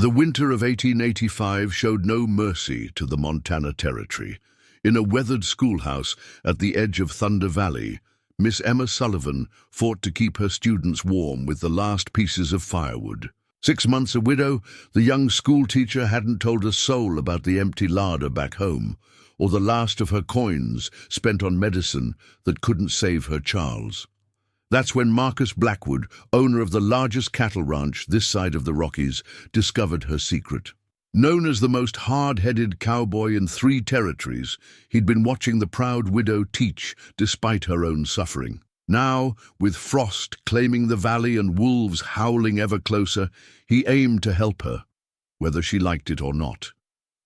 The winter of 1885 showed no mercy to the Montana Territory. In a weathered schoolhouse at the edge of Thunder Valley, Miss Emma Sullivan fought to keep her students warm with the last pieces of firewood. 6 months a widow, the young schoolteacher hadn't told a soul about the empty larder back home, or the last of her coins spent on medicine that couldn't save her Charles. That's when Marcus Blackwood, owner of the largest cattle ranch this side of the Rockies, discovered her secret. Known as the most hard-headed cowboy in 3 territories, he'd been watching the proud widow teach despite her own suffering. Now, with frost claiming the valley and wolves howling ever closer, he aimed to help her, whether she liked it or not.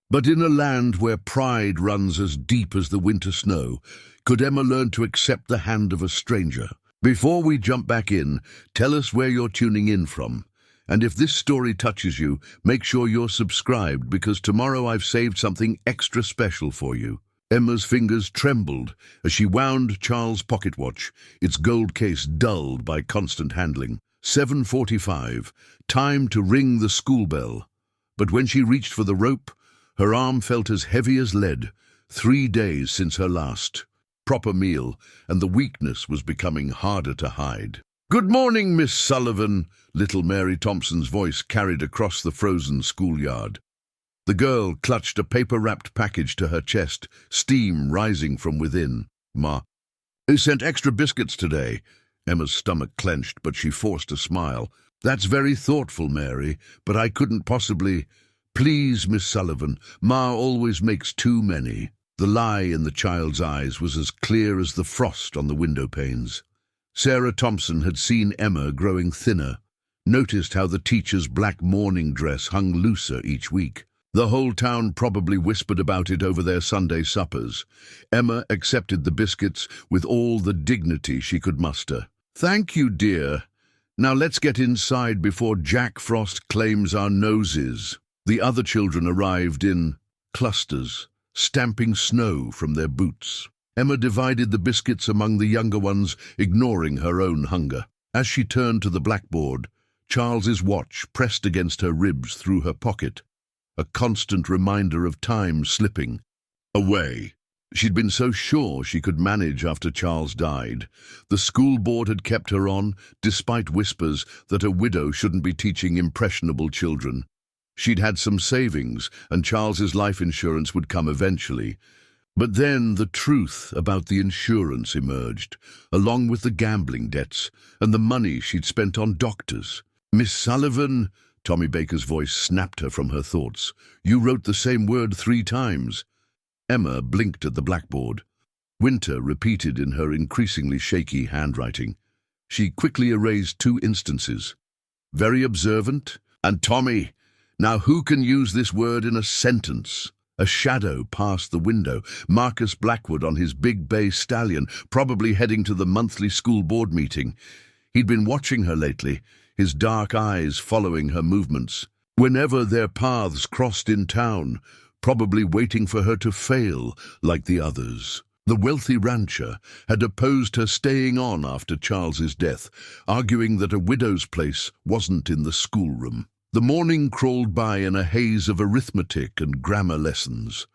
But in a land where pride runs as deep as the winter snow, could Emma learn to accept the hand of a stranger? Before we jump back in, tell us where you're tuning in from. And if this story touches you, make sure you're subscribed, because tomorrow I've saved something extra special for you. Emma's fingers trembled as she wound Charles' pocket watch, its gold case dulled by constant handling. 7:45, time to ring the school bell. But when she reached for the rope, her arm felt as heavy as lead. 3 days since her last proper meal, and the weakness was becoming harder to hide. "Good morning, Miss Sullivan," little Mary Thompson's voice carried across the frozen schoolyard. The girl clutched a paper-wrapped package to her chest, steam rising from within. "Ma, I sent extra biscuits today." Emma's stomach clenched, but she forced a smile. "That's very thoughtful, Mary, but I couldn't possibly—" "Please, Miss Sullivan, Ma always makes too many." The lie in the child's eyes was as clear as the frost on the window panes. Sarah Thompson had seen Emma growing thinner, noticed how the teacher's black morning dress hung looser each week. The whole town probably whispered about it over their Sunday suppers. Emma accepted the biscuits with all the dignity she could muster. "Thank you, dear. Now let's get inside before Jack Frost claims our noses." The other children arrived in clusters, stamping snow from their boots. Emma divided the biscuits among the younger ones, ignoring her own hunger. As she turned to the blackboard, Charles's watch pressed against her ribs through her pocket, a constant reminder of time slipping away. She'd been so sure she could manage after Charles died. The school board had kept her on, despite whispers that a widow shouldn't be teaching impressionable children. She'd had some savings, and Charles's life insurance would come eventually. But then the truth about the insurance emerged, along with the gambling debts and the money she'd spent on doctors. "Miss Sullivan," Tommy Baker's voice snapped her from her thoughts. "You wrote the same word 3 times. Emma blinked at the blackboard. Winter repeated in her increasingly shaky handwriting. She quickly erased 2 instances. "Very observant," and "Tommy. Now who can use this word in a sentence?" A shadow passed the window, Marcus Blackwood on his big bay stallion, probably heading to the monthly school board meeting. He'd been watching her lately, his dark eyes following her movements. Whenever their paths crossed in town, probably waiting for her to fail like the others. The wealthy rancher had opposed her staying on after Charles's death, arguing that a widow's place wasn't in the schoolroom. The morning crawled by in a haze of arithmetic and grammar lessons.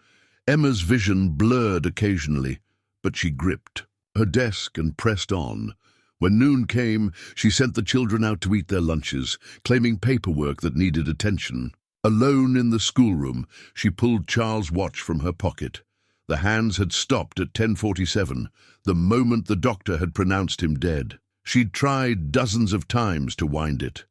Emma's vision blurred occasionally, but she gripped her desk and pressed on. When noon came, she sent the children out to eat their lunches, claiming paperwork that needed attention. Alone in the schoolroom, she pulled Charles' watch from her pocket. The hands had stopped at 10:47, the moment the doctor had pronounced him dead. She'd tried dozens of times to wind it,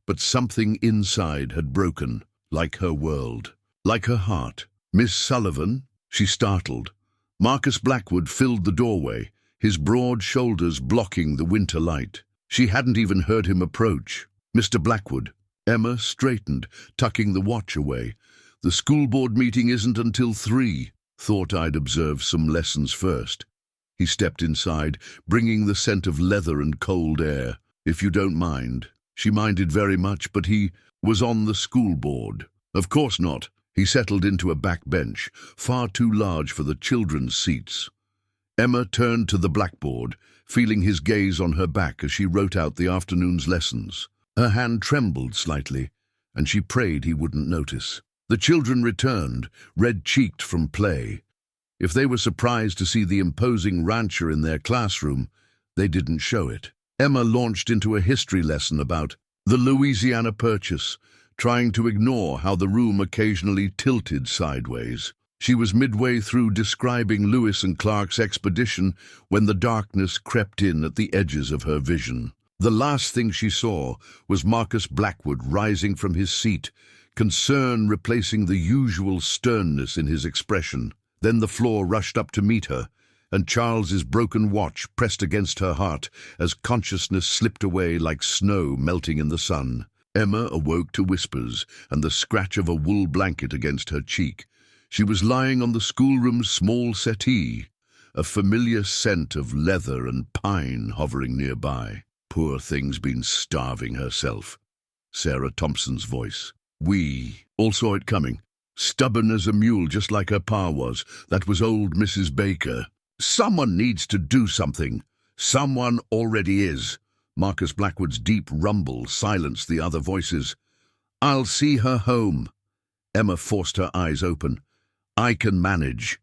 but something inside had broken, like her world, like her heart. "Miss Sullivan?" She startled. Marcus Blackwood filled the doorway, his broad shoulders blocking the winter light. She hadn't even heard him approach. "Mr. Blackwood." Emma straightened, tucking the watch away. "The school board meeting isn't until 3. Thought I'd observe some lessons first." He stepped inside, bringing the scent of leather and cold air. "If you don't mind." She minded very much, but he was on the school board. Of course not. He settled into a back bench, far too large for the children's seats. Emma turned to the blackboard, feeling his gaze on her back as she wrote out the afternoon's lessons. Her hand trembled slightly, and she prayed he wouldn't notice. The children returned, red-cheeked from play. If they were surprised to see the imposing rancher in their classroom, they didn't show it. Emma launched into a history lesson about the Louisiana Purchase, trying to ignore how the room occasionally tilted sideways. She was midway through describing Lewis and Clark's expedition when the darkness crept in at the edges of her vision. The last thing she saw was Marcus Blackwood rising from his seat, concern replacing the usual sternness in his expression. Then the floor rushed up to meet her, and Charles's broken watch pressed against her heart as consciousness slipped away like snow melting in the sun. Emma awoke to whispers and the scratch of a wool blanket against her cheek. She was lying on the schoolroom's small settee, a familiar scent of leather and pine hovering nearby. Poor thing's been starving herself. Sarah Thompson's voice. We all saw it coming. Stubborn as a mule, just like her pa was. That was old Mrs. Baker. Someone needs to do something. Someone already is. Marcus Blackwood's deep rumble silenced the other voices. I'll see her home. Emma forced her eyes open. I can manage.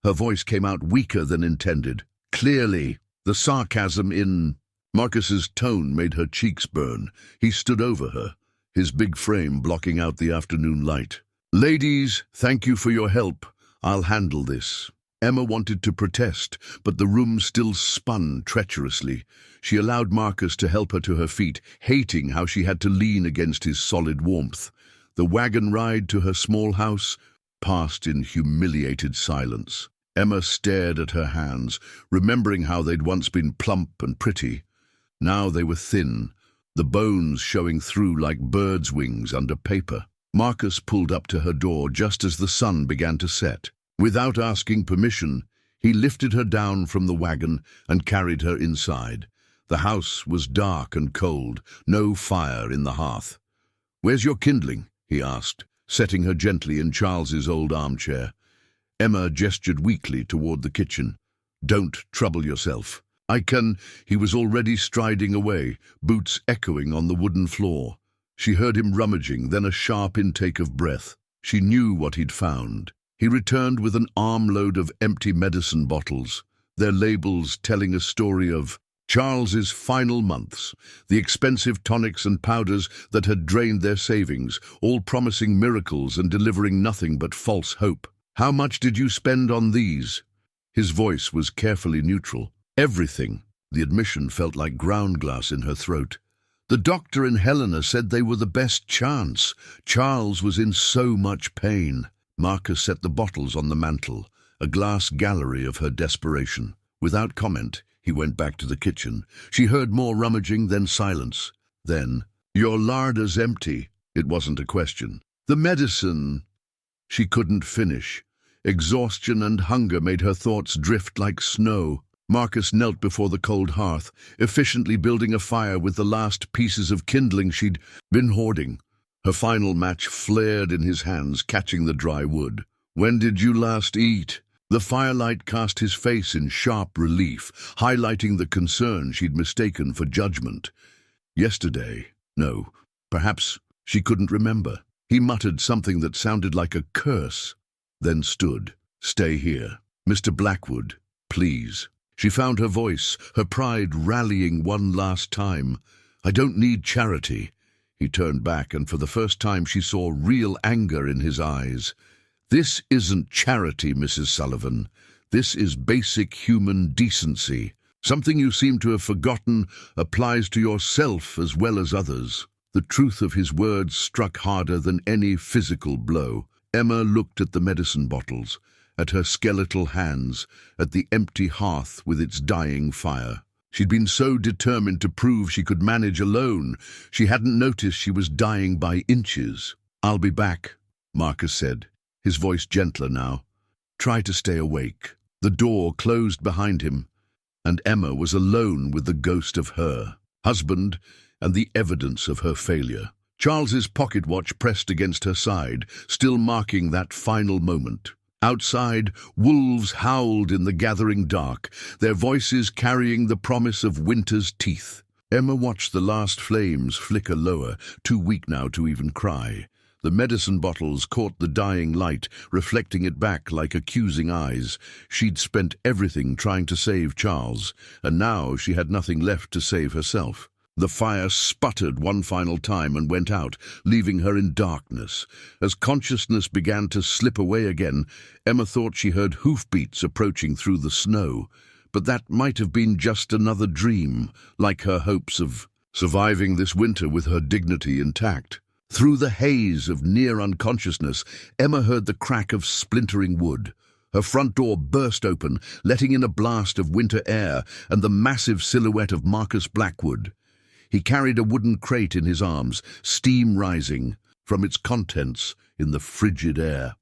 Her voice came out weaker than intended. Clearly, the sarcasm in Marcus's tone made her cheeks burn. He stood over her, his big frame blocking out the afternoon light. Ladies, thank you for your help. I'll handle this. Emma wanted to protest, but the room still spun treacherously. She allowed Marcus to help her to her feet, hating how she had to lean against his solid warmth. The wagon ride to her small house passed in humiliated silence. Emma stared at her hands, remembering how they'd once been plump and pretty. Now they were thin, the bones showing through like birds' wings under paper. Marcus pulled up to her door just as the sun began to set. Without asking permission, he lifted her down from the wagon and carried her inside. The house was dark and cold, no fire in the hearth. "Where's your kindling?" he asked, setting her gently in Charles's old armchair. Emma gestured weakly toward the kitchen. "Don't trouble yourself. I can—" He was already striding away, boots echoing on the wooden floor. She heard him rummaging, then a sharp intake of breath. She knew what he'd found. He returned with an armload of empty medicine bottles, their labels telling a story of Charles's final months, the expensive tonics and powders that had drained their savings, all promising miracles and delivering nothing but false hope. "How much did you spend on these?" His voice was carefully neutral. "Everything." The admission felt like ground glass in her throat. "The doctor and Helena said they were the best chance. Charles was in so much pain." Marcus set the bottles on the mantel, a glass gallery of her desperation. Without comment, he went back to the kitchen. She heard more rummaging, then silence. Then, "Your larder's empty." It wasn't a question. "The medicine—" She couldn't finish. Exhaustion and hunger made her thoughts drift like snow. Marcus knelt before the cold hearth, efficiently building a fire with the last pieces of kindling she'd been hoarding. Her final match flared in his hands, catching the dry wood. "When did you last eat?" The firelight cast his face in sharp relief, highlighting the concern she'd mistaken for judgment. "Yesterday. No, perhaps she couldn't remember." He muttered something that sounded like a curse, then stood. "Stay here. Mr. Blackwood, please." She found her voice, her pride rallying one last time. "I don't need charity." He turned back, and for the first time she saw real anger in his eyes. "This isn't charity, Mrs. Sullivan. This is basic human decency. Something you seem to have forgotten applies to yourself as well as others." The truth of his words struck harder than any physical blow. Emma looked at the medicine bottles, at her skeletal hands, at the empty hearth with its dying fire. She'd been so determined to prove she could manage alone, she hadn't noticed she was dying by inches. "I'll be back," Marcus said, his voice gentler now. "Try to stay awake." The door closed behind him, and Emma was alone with the ghost of her husband and the evidence of her failure. Charles's pocket watch pressed against her side, still marking that final moment. Outside, wolves howled in the gathering dark, their voices carrying the promise of winter's teeth. Emma watched the last flames flicker lower, too weak now to even cry. The medicine bottles caught the dying light, reflecting it back like accusing eyes. She'd spent everything trying to save Charles, and now she had nothing left to save herself. The fire sputtered one final time and went out, leaving her in darkness. As consciousness began to slip away again, Emma thought she heard hoofbeats approaching through the snow. But that might have been just another dream, like her hopes of surviving this winter with her dignity intact. Through the haze of near unconsciousness, Emma heard the crack of splintering wood. Her front door burst open, letting in a blast of winter air and the massive silhouette of Marcus Blackwood. He carried a wooden crate in his arms, steam rising from its contents in the frigid air.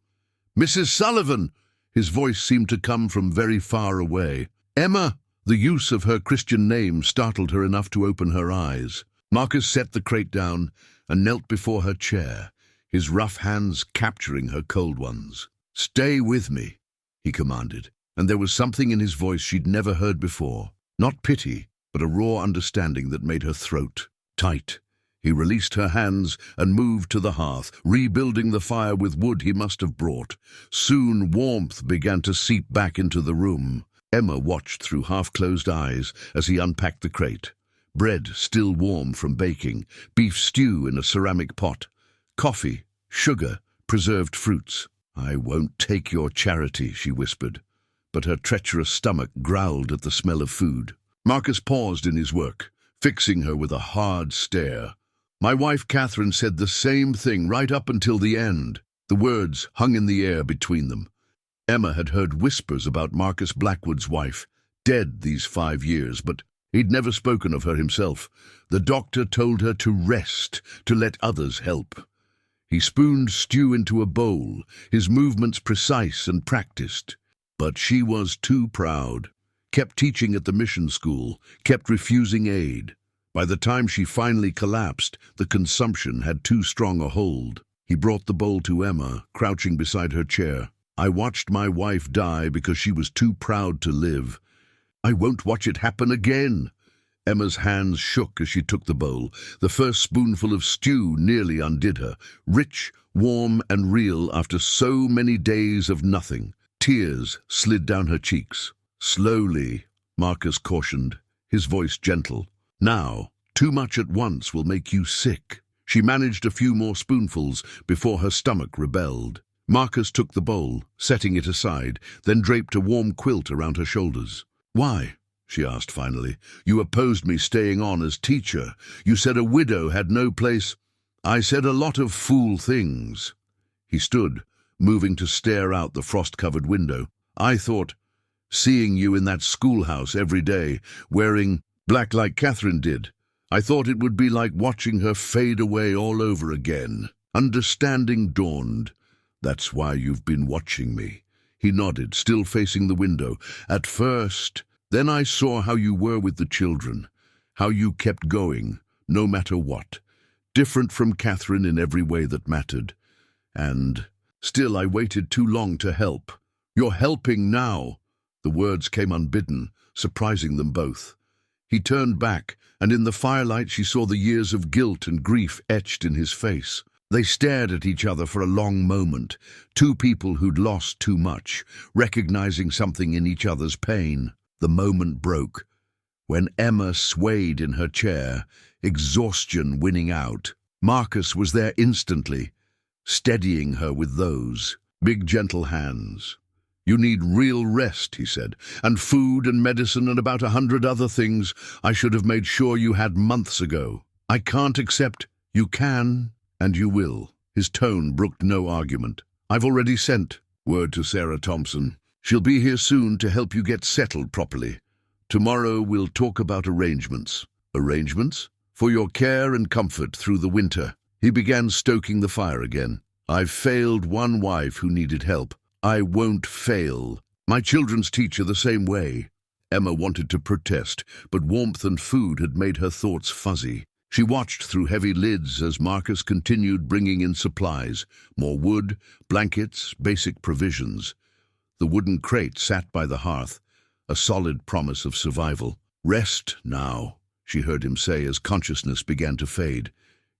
"Mrs. Sullivan!" His voice seemed to come from very far away. "Emma!" The use of her Christian name startled her enough to open her eyes. Marcus set the crate down and knelt before her chair, his rough hands capturing her cold ones. "Stay with me," he commanded, and there was something in his voice she'd never heard before. Not pity, but a raw understanding that made her throat tight. He released her hands and moved to the hearth, rebuilding the fire with wood he must have brought. Soon warmth began to seep back into the room. Emma watched through half-closed eyes as he unpacked the crate. Bread still warm from baking, beef stew in a ceramic pot, coffee, sugar, preserved fruits. "I won't take your charity," she whispered, but her treacherous stomach growled at the smell of food. Marcus paused in his work, fixing her with a hard stare. "My wife Catherine said the same thing right up until the end." The words hung in the air between them. Emma had heard whispers about Marcus Blackwood's wife, dead these 5 years, but he'd never spoken of her himself. The doctor told her to rest, to let others help. He spooned stew into a bowl, his movements precise and practiced. But she was too proud. Kept teaching at the mission school, kept refusing aid. By the time she finally collapsed, the consumption had too strong a hold. He brought the bowl to Emma, crouching beside her chair. "I watched my wife die because she was too proud to live. I won't watch it happen again." Emma's hands shook as she took the bowl. The first spoonful of stew nearly undid her, rich, warm, and real after so many days of nothing. Tears slid down her cheeks. "Slowly," Marcus cautioned, his voice gentle. "Now, too much at once will make you sick." She managed a few more spoonfuls before her stomach rebelled. Marcus took the bowl, setting it aside, then draped a warm quilt around her shoulders. "Why?" she asked finally. "You opposed me staying on as teacher. You said a widow had no place." "I said a lot of fool things." He stood, moving to stare out the frost-covered window. "I thought, seeing you in that schoolhouse every day, wearing black like Catherine did, I thought it would be like watching her fade away all over again." Understanding dawned. "That's why you've been watching me." He nodded, still facing the window. "At first, then I saw how you were with the children, how you kept going, no matter what, different from Catherine in every way that mattered. And still I waited too long to help. You're helping now." The words came unbidden, surprising them both. He turned back, and in the firelight she saw the years of guilt and grief etched in his face. They stared at each other for a long moment, two people who'd lost too much, recognizing something in each other's pain. The moment broke, when Emma swayed in her chair, exhaustion winning out. Marcus was there instantly, steadying her with those big, gentle hands. "You need real rest," he said, "and food and medicine and about 100 other things I should have made sure you had months ago. I can't accept—" "You can, and you will." His tone brooked no argument. "I've already sent word to Sarah Thompson. She'll be here soon to help you get settled properly. Tomorrow we'll talk about arrangements." "Arrangements?" "For your care and comfort through the winter." He began stoking the fire again. "I've failed one wife who needed help. I won't fail my children's teacher the same way." Emma wanted to protest, but warmth and food had made her thoughts fuzzy. She watched through heavy lids as Marcus continued bringing in supplies, more wood, blankets, basic provisions. The wooden crate sat by the hearth, a solid promise of survival. "Rest now," she heard him say as consciousness began to fade.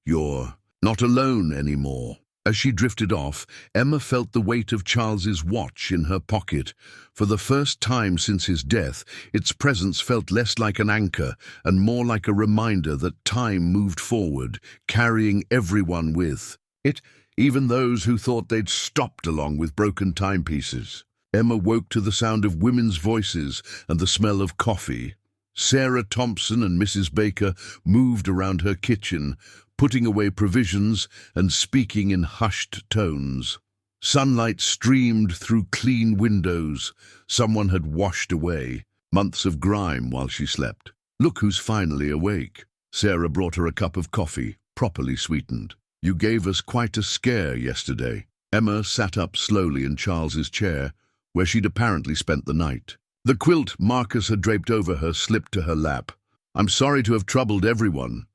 "You're not alone anymore." As she drifted off, Emma felt the weight of Charles's watch in her pocket. For the first time since his death, its presence felt less like an anchor and more like a reminder that time moved forward, carrying everyone with it, even those who thought they'd stopped along with broken timepieces. Emma woke to the sound of women's voices and the smell of coffee. Sarah Thompson and Mrs. Baker moved around her kitchen, putting away provisions and speaking in hushed tones. Sunlight streamed through clean windows. Someone had washed away months of grime while she slept. "Look who's finally awake." Sarah brought her a cup of coffee, properly sweetened. "You gave us quite a scare yesterday." Emma sat up slowly in Charles's chair, where she'd apparently spent the night. The quilt Marcus had draped over her slipped to her lap. "I'm sorry to have troubled everyone."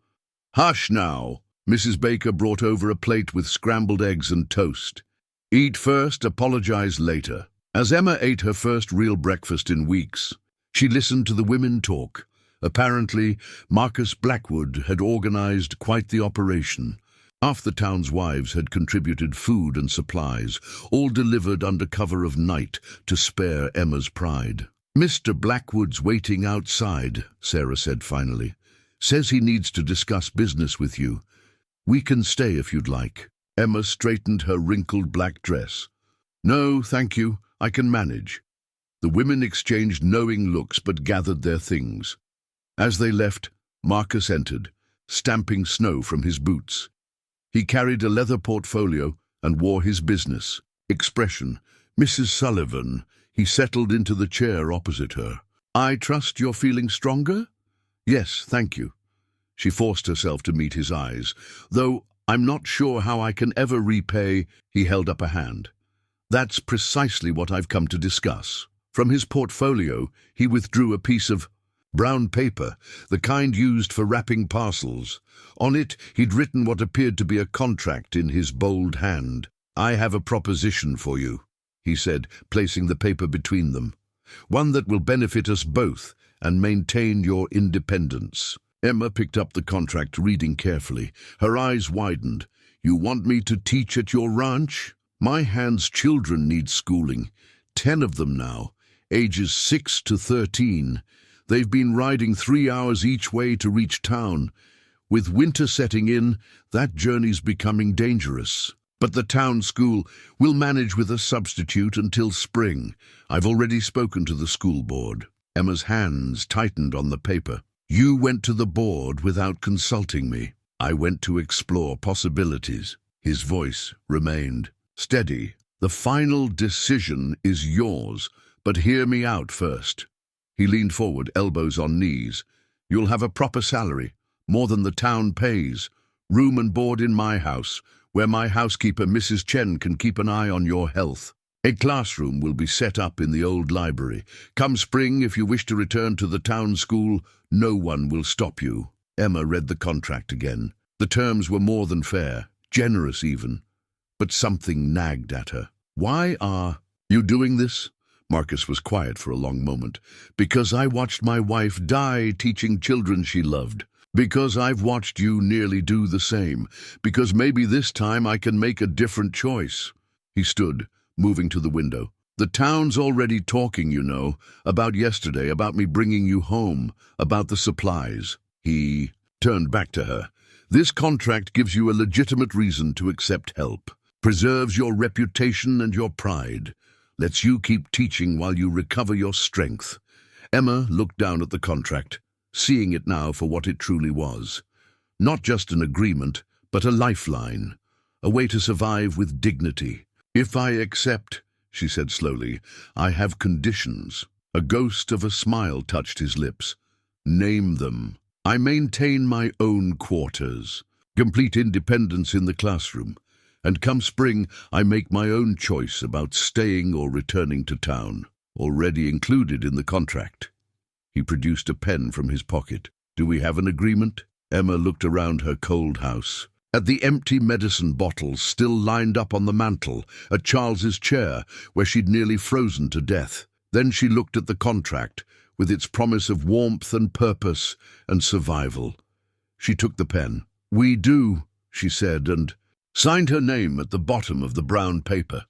"Hush now." Mrs. Baker brought over a plate with scrambled eggs and toast. "Eat first, apologize later." As Emma ate her first real breakfast in weeks, she listened to the women talk. Apparently, Marcus Blackwood had organized quite the operation. Half the town's wives had contributed food and supplies, all delivered under cover of night to spare Emma's pride. "Mr. Blackwood's waiting outside," Sarah said finally. "Says he needs to discuss business with you. We can stay if you'd like." Emma straightened her wrinkled black dress. "No, thank you. I can manage." The women exchanged knowing looks but gathered their things. As they left, Marcus entered, stamping snow from his boots. He carried a leather portfolio and wore his business expression. "Mrs. Sullivan." He settled into the chair opposite her. "I trust you're feeling stronger?" "Yes, thank you." She forced herself to meet his eyes. "Though I'm not sure how I can ever repay." He held up a hand. "That's precisely what I've come to discuss." From his portfolio, he withdrew a piece of brown paper, the kind used for wrapping parcels. On it, he'd written what appeared to be a contract in his bold hand. "I have a proposition for you," he said, placing the paper between them. "One that will benefit us both and maintain your independence." Emma picked up the contract, reading carefully. Her eyes widened. "You want me to teach at your ranch? My hand's children need schooling. 10 of them now, ages 6 to 13. They've been riding 3 hours each way to reach town. With winter setting in, that journey's becoming dangerous. But the town school will manage with a substitute until spring. I've already spoken to the school board." Emma's hands tightened on the paper. "You went to the board without consulting me." "I went to explore possibilities." His voice remained steady. "The final decision is yours, but hear me out first." He leaned forward, elbows on knees. "You'll have a proper salary, more than the town pays. Room and board in my house, where my housekeeper, Mrs. Chen, can keep an eye on your health. A classroom will be set up in the old library. Come spring, if you wish to return to the town school, no one will stop you." Emma read the contract again. The terms were more than fair, generous even. But something nagged at her. "Why are you doing this?" Marcus was quiet for a long moment. "Because I watched my wife die teaching children she loved. Because I've watched you nearly do the same. Because maybe this time I can make a different choice." He stood, moving to the window. "The town's already talking, you know, about yesterday, about me bringing you home, about the supplies." He turned back to her. "This contract gives you a legitimate reason to accept help. Preserves your reputation and your pride. Lets you keep teaching while you recover your strength." Emma looked down at the contract, seeing it now for what it truly was. Not just an agreement, but a lifeline. A way to survive with dignity. "If I accept," she said slowly, "I have conditions." A ghost of a smile touched his lips. "Name them." "I maintain my own quarters. Complete independence in the classroom. And come spring, I make my own choice about staying or returning to town." Already included in the contract. He produced a pen from his pocket. "Do we have an agreement?" Emma looked around her cold house. At the empty medicine bottles still lined up on the mantel, at Charles's chair, where she'd nearly frozen to death. Then she looked at the contract, with its promise of warmth and purpose and survival. She took the pen. "We do," she said, and signed her name at the bottom of the brown paper.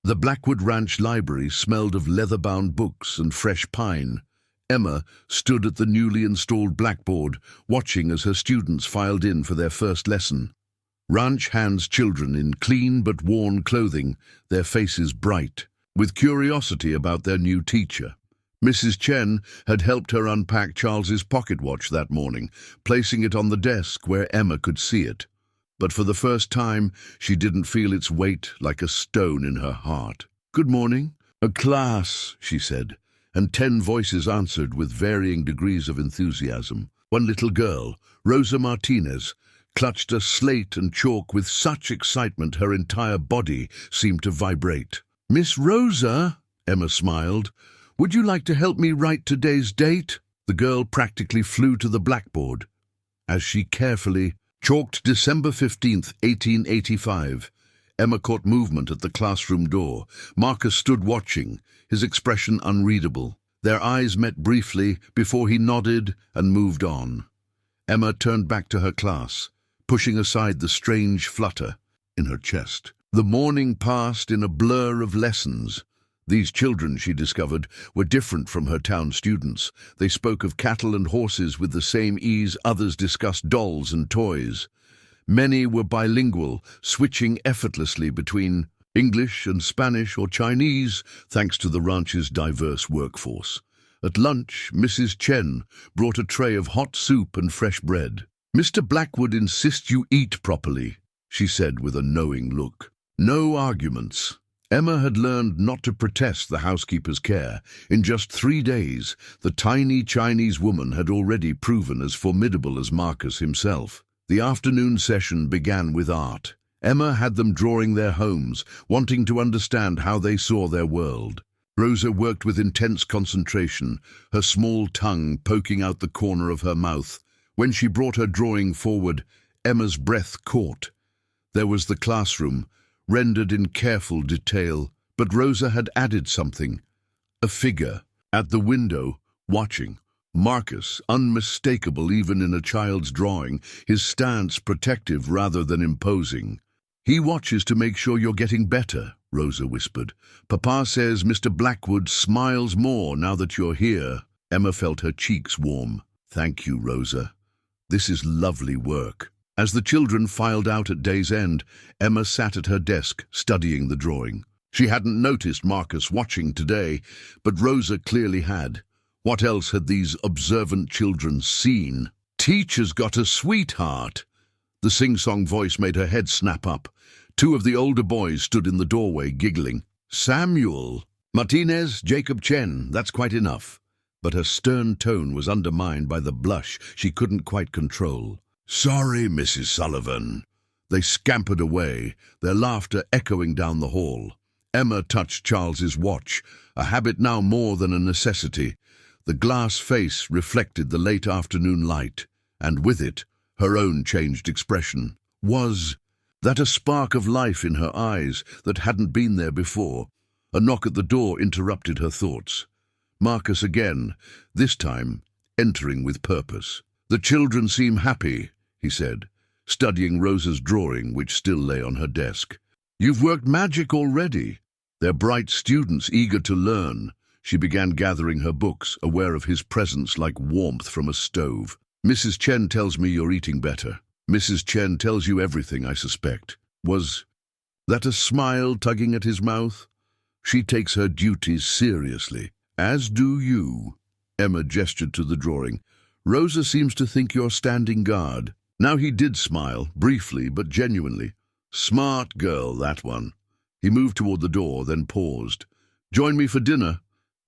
The Blackwood Ranch library smelled of leather-bound books and fresh pine. Emma stood at the newly installed blackboard, watching as her students filed in for their first lesson. Ranch hands children in clean but worn clothing, their faces bright, with curiosity about their new teacher. Mrs. Chen had helped her unpack Charles's pocket watch that morning, placing it on the desk where Emma could see it. But for the first time, she didn't feel its weight like a stone in her heart. "Good morning." "A class," she said, and 10 voices answered with varying degrees of enthusiasm. One little girl, Rosa Martinez, clutched a slate and chalk with such excitement her entire body seemed to vibrate. "Miss Rosa," Emma smiled, "would you like to help me write today's date?" The girl practically flew to the blackboard. As she carefully chalked December 15th, 1885, Emma caught movement at the classroom door. Marcus stood watching, his expression unreadable. Their eyes met briefly before he nodded and moved on. Emma turned back to her class, pushing aside the strange flutter in her chest. The morning passed in a blur of lessons. These children, she discovered, were different from her town students. They spoke of cattle and horses with the same ease others discussed dolls and toys. Many were bilingual, switching effortlessly between English and Spanish or Chinese, thanks to the ranch's diverse workforce. At lunch, Mrs. Chen brought a tray of hot soup and fresh bread. "Mr. Blackwood insists you eat properly," she said with a knowing look. No arguments. Emma had learned not to protest the housekeeper's care. In just 3 days, the tiny Chinese woman had already proven as formidable as Marcus himself. The afternoon session began with art. Emma had them drawing their homes, wanting to understand how they saw their world. Rosa worked with intense concentration, her small tongue poking out the corner of her mouth. When she brought her drawing forward, Emma's breath caught. There was the classroom, rendered in careful detail, but Rosa had added something. A figure, at the window, watching. Marcus, unmistakable even in a child's drawing, his stance protective rather than imposing. "He watches to make sure you're getting better," Rosa whispered. "Papa says Mr. Blackwood smiles more now that you're here." Emma felt her cheeks warm. "Thank you, Rosa. This is lovely work." As the children filed out at day's end, Emma sat at her desk, studying the drawing. She hadn't noticed Marcus watching today, but Rosa clearly had. What else had these observant children seen? "Teacher's got a sweetheart." The sing-song voice made her head snap up. 2 of the older boys stood in the doorway, giggling. "Samuel." "Martinez, Jacob Chen, that's quite enough." But her stern tone was undermined by the blush she couldn't quite control. "Sorry, Mrs. Sullivan." They scampered away, their laughter echoing down the hall. Emma touched Charles's watch, a habit now more than a necessity. The glass face reflected the late afternoon light, and with it, her own changed expression. Was that a spark of life in her eyes that hadn't been there before? A knock at the door interrupted her thoughts. Marcus again, this time entering with purpose. "The children seem happy," he said, studying Rosa's drawing, which still lay on her desk. "You've worked magic already." They're bright students eager to learn. She began gathering her books, aware of his presence like warmth from a stove. "Mrs. Chen tells me you're eating better." "Mrs. Chen tells you everything, I suspect." Was that a smile tugging at his mouth? "She takes her duties seriously." "As do you." Emma gestured to the drawing. "Rosa seems to think you're standing guard." Now he did smile, briefly but genuinely. "Smart girl, that one." He moved toward the door, then paused. "Join me for dinner.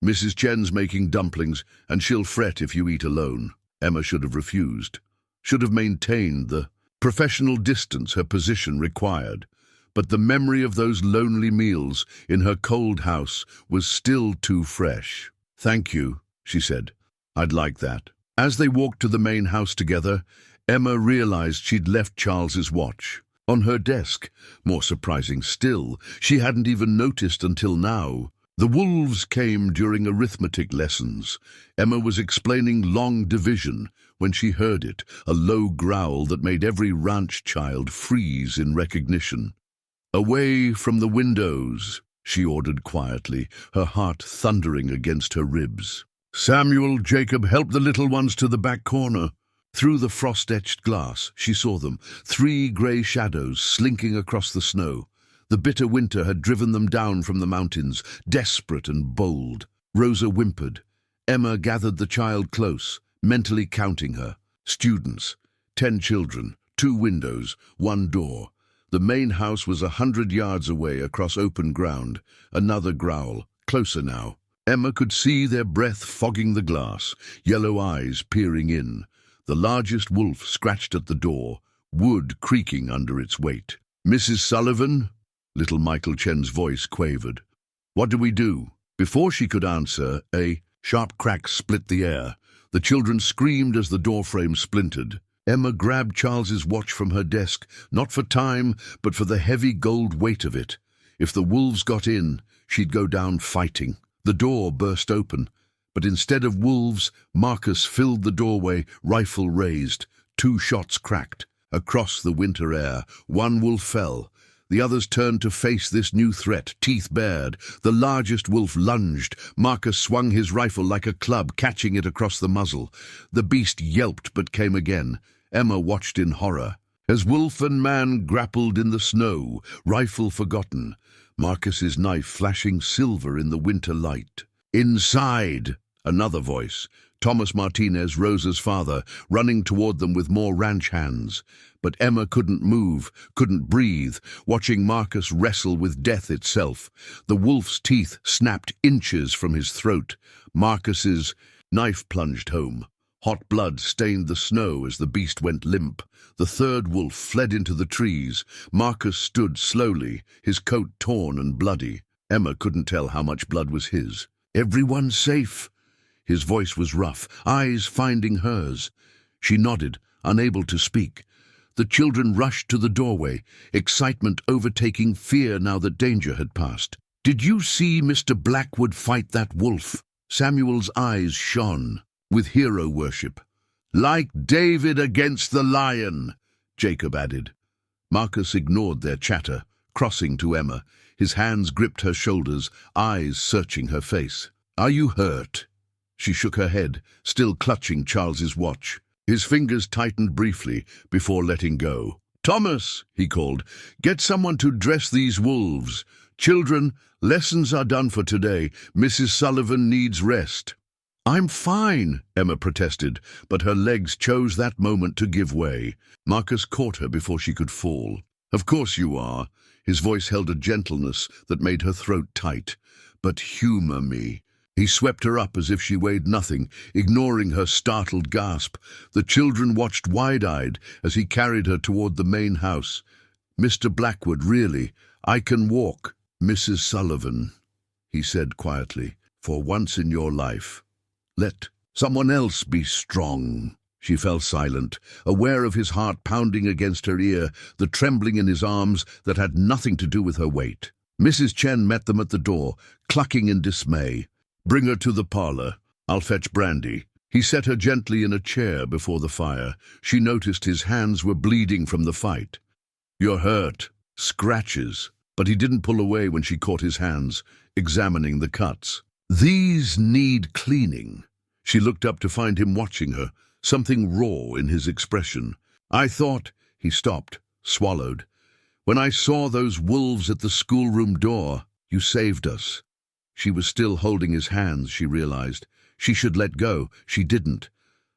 Mrs. Chen's making dumplings, and she'll fret if you eat alone." Emma should have refused, should have maintained the professional distance her position required. But the memory of those lonely meals in her cold house was still too fresh. "Thank you," she said. "I'd like that." As they walked to the main house together, Emma realized she'd left Charles's watch on her desk. More surprising still, she hadn't even noticed until now. The wolves came during arithmetic lessons. Emma was explaining long division when she heard it, a low growl that made every ranch child freeze in recognition. "Away from the windows," she ordered quietly, her heart thundering against her ribs. "Samuel, Jacob, help the little ones to the back corner." Through the frost-etched glass, she saw them, 3 grey shadows slinking across the snow. The bitter winter had driven them down from the mountains, desperate and bold. Rosa whimpered. Emma gathered the child close, mentally counting her. Students, 10 children, 2 windows, 1 door. The main house was 100 yards away across open ground. Another growl, closer now. Emma could see their breath fogging the glass, yellow eyes peering in. The largest wolf scratched at the door, wood creaking under its weight. "Mrs. Sullivan?" Little Michael Chen's voice quavered. "What do we do?" Before she could answer, a sharp crack split the air. The children screamed as the doorframe splintered. Emma grabbed Charles's watch from her desk, not for time, but for the heavy gold weight of it. If the wolves got in, she'd go down fighting. The door burst open, but instead of wolves, Marcus filled the doorway, rifle raised. 2 shots cracked. Across the winter air, 1 wolf fell. The others turned to face this new threat, teeth bared. The largest wolf lunged. Marcus swung his rifle like a club, catching it across the muzzle. The beast yelped but came again. Emma watched in horror. As wolf and man grappled in the snow, rifle forgotten, Marcus's knife flashing silver in the winter light. "Inside!" Another voice. Thomas Martinez, Rosa's father, running toward them with more ranch hands. But Emma couldn't move, couldn't breathe, watching Marcus wrestle with death itself. The wolf's teeth snapped inches from his throat. Marcus's knife plunged home. Hot blood stained the snow as the beast went limp. The 3rd wolf fled into the trees. Marcus stood slowly, his coat torn and bloody. Emma couldn't tell how much blood was his. "Everyone safe?" His voice was rough, eyes finding hers. She nodded, unable to speak. The children rushed to the doorway, excitement overtaking fear now that danger had passed. "Did you see Mr. Blackwood fight that wolf?" Samuel's eyes shone with hero worship. "Like David against the lion," Jacob added. Marcus ignored their chatter, crossing to Emma. His hands gripped her shoulders, eyes searching her face. "Are you hurt?" She shook her head, still clutching Charles's watch. His fingers tightened briefly before letting go. "Thomas," he called, "get someone to dress these wolves. Children, lessons are done for today. Mrs. Sullivan needs rest." "I'm fine," Emma protested, but her legs chose that moment to give way. Marcus caught her before she could fall. "Of course you are." His voice held a gentleness that made her throat tight. "But humor me." He swept her up as if she weighed nothing, ignoring her startled gasp. The children watched wide-eyed as he carried her toward the main house. "Mr. Blackwood, really, I can walk." "Mrs. Sullivan," he said quietly, "for once in your life, let someone else be strong." She fell silent, aware of his heart pounding against her ear, the trembling in his arms that had nothing to do with her weight. Mrs. Chen met them at the door, clucking in dismay. "Bring her to the parlor. I'll fetch brandy." He set her gently in a chair before the fire. She noticed his hands were bleeding from the fight. "You're hurt." Scratches. But he didn't pull away when she caught his hands, examining the cuts. "These need cleaning." She looked up to find him watching her, something raw in his expression. "I thought—" He stopped, swallowed. "When I saw those wolves at the schoolroom door, you saved us." She was still holding his hands, she realized. She should let go. She didn't.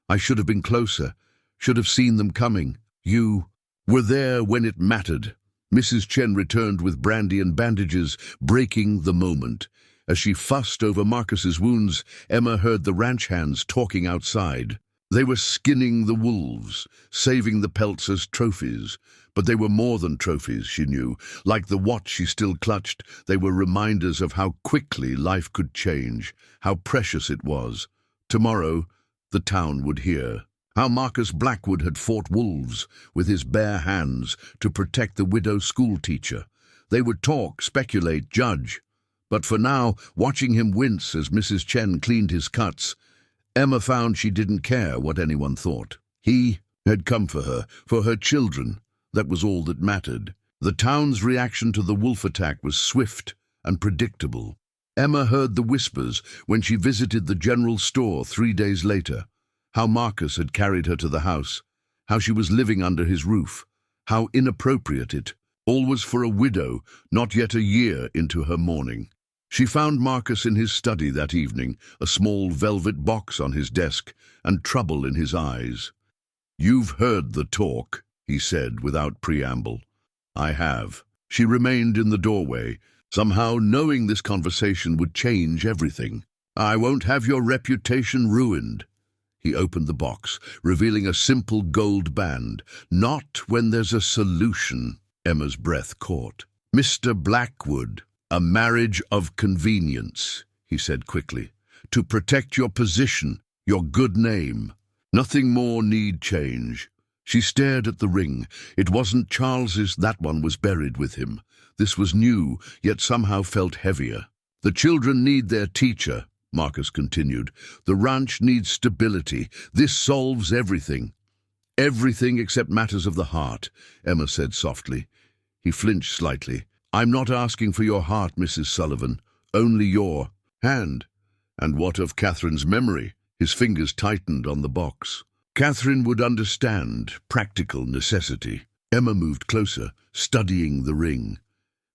"I should have been closer, should have seen them coming. You were there when it mattered." Mrs. Chen returned with brandy and bandages, breaking the moment. As she fussed over Marcus's wounds, Emma heard the ranch hands talking outside. They were skinning the wolves, saving the pelts as trophies. But they were more than trophies, she knew. Like the watch she still clutched, they were reminders of how quickly life could change, how precious it was. Tomorrow, the town would hear. How Marcus Blackwood had fought wolves with his bare hands to protect the widow schoolteacher. They would talk, speculate, judge. But for now, watching him wince as Mrs. Chen cleaned his cuts, Emma found she didn't care what anyone thought. He had come for her children. That was all that mattered. The town's reaction to the wolf attack was swift and predictable. Emma heard the whispers when she visited the general store 3 days later, how Marcus had carried her to the house, how she was living under his roof, how inappropriate it all was for a widow not yet a year into her mourning. She found Marcus in his study that evening, a small velvet box on his desk and trouble in his eyes. "You've heard the talk," he said without preamble. "I have." She remained in the doorway, somehow knowing this conversation would change everything. "I won't have your reputation ruined." He opened the box, revealing a simple gold band. "Not when there's a solution," Emma's breath caught. "Mr. Blackwood, a marriage of convenience," he said quickly, "to protect your position, your good name. Nothing more need change." She stared at the ring. It wasn't Charles's, that one was buried with him. This was new, yet somehow felt heavier. "The children need their teacher," Marcus continued. "The ranch needs stability. This solves everything." "Everything except matters of the heart," Emma said softly. He flinched slightly. "I'm not asking for your heart, Mrs. Sullivan, only your hand." "And what of Catherine's memory?" His fingers tightened on the box. "Catherine would understand. Practical necessity." Emma moved closer, studying the ring.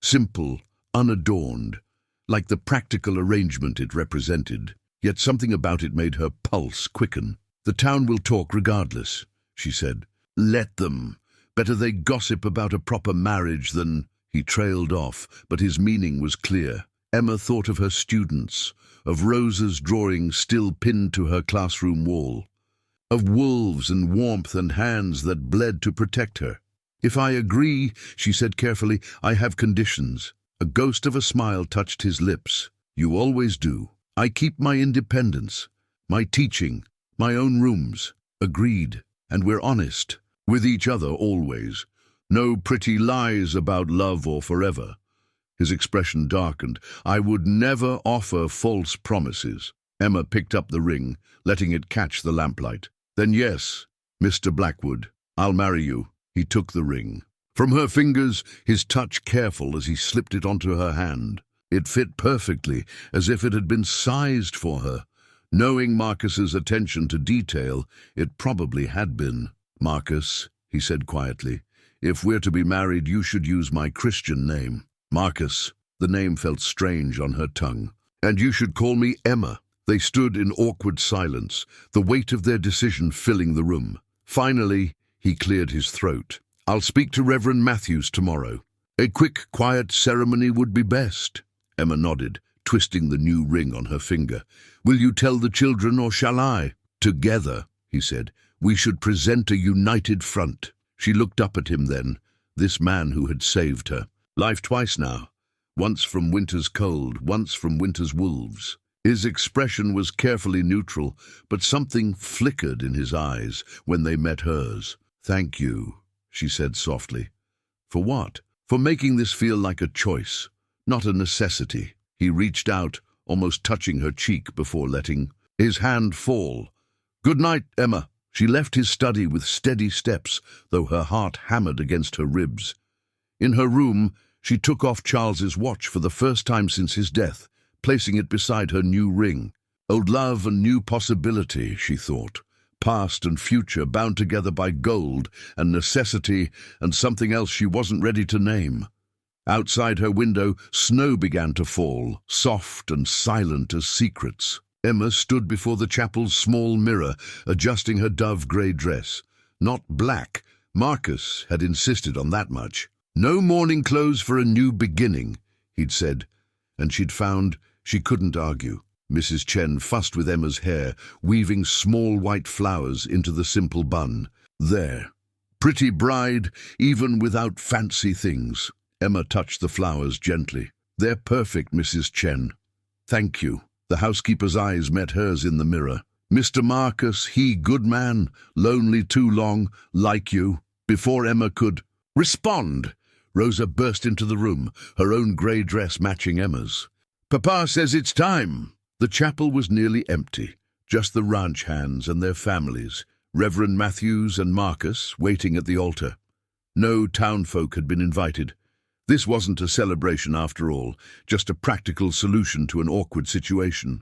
Simple, unadorned, like the practical arrangement it represented. Yet something about it made her pulse quicken. "The town will talk regardless," she said. "Let them. Better they gossip about a proper marriage than—" He trailed off, but his meaning was clear. Emma thought of her students, of Rosa's drawing still pinned to her classroom wall, of wolves and warmth and hands that bled to protect her. "If I agree," she said carefully, "I have conditions." A ghost of a smile touched his lips. "You always do. I keep my independence, my teaching, my own rooms." "Agreed. And we're honest. With each other always. No pretty lies about love or forever." His expression darkened. "I would never offer false promises." Emma picked up the ring, letting it catch the lamplight. "Then yes, Mr. Blackwood, I'll marry you." He took the ring from her fingers, his touch careful as he slipped it onto her hand. It fit perfectly, as if it had been sized for her. Knowing Marcus's attention to detail, it probably had been. "Marcus," he said quietly, "if we're to be married, you should use my Christian name." "Marcus," the name felt strange on her tongue. "And you should call me Emma." They stood in awkward silence, the weight of their decision filling the room. Finally, he cleared his throat. "I'll speak to Reverend Matthews tomorrow. A quick, quiet ceremony would be best." Emma nodded, twisting the new ring on her finger. "Will you tell the children, or shall I?" "Together," he said. "We should present a united front." She looked up at him then, this man who had saved her. Life twice now, once from winter's cold, once from winter's wolves. His expression was carefully neutral, but something flickered in his eyes when they met hers. "Thank you," she said softly. "For what?" "For making this feel like a choice, not a necessity." He reached out, almost touching her cheek before letting his hand fall. "Good night, Emma." She left his study with steady steps, though her heart hammered against her ribs. In her room, she took off Charles's watch for the first time since his death, placing it beside her new ring. Old love and new possibility, she thought. Past and future bound together by gold and necessity and something else she wasn't ready to name. Outside her window, snow began to fall, soft and silent as secrets. Emma stood before the chapel's small mirror, adjusting her dove-grey dress. Not black. Marcus had insisted on that much. "No morning clothes for a new beginning," he'd said, and she'd found she couldn't argue. Mrs. Chen fussed with Emma's hair, weaving small white flowers into the simple bun. "There. Pretty bride, even without fancy things." Emma touched the flowers gently. "They're perfect, Mrs. Chen." "Thank you." The housekeeper's eyes met hers in the mirror. "Mr. Marcus, he good man, lonely too long, like you." Before Emma could respond, Rosa burst into the room, her own grey dress matching Emma's. Papa says it's time. The chapel was nearly empty, just the ranch hands and their families, Reverend Matthews and Marcus, waiting at the altar. No townfolk had been invited. This wasn't a celebration after all, just a practical solution to an awkward situation.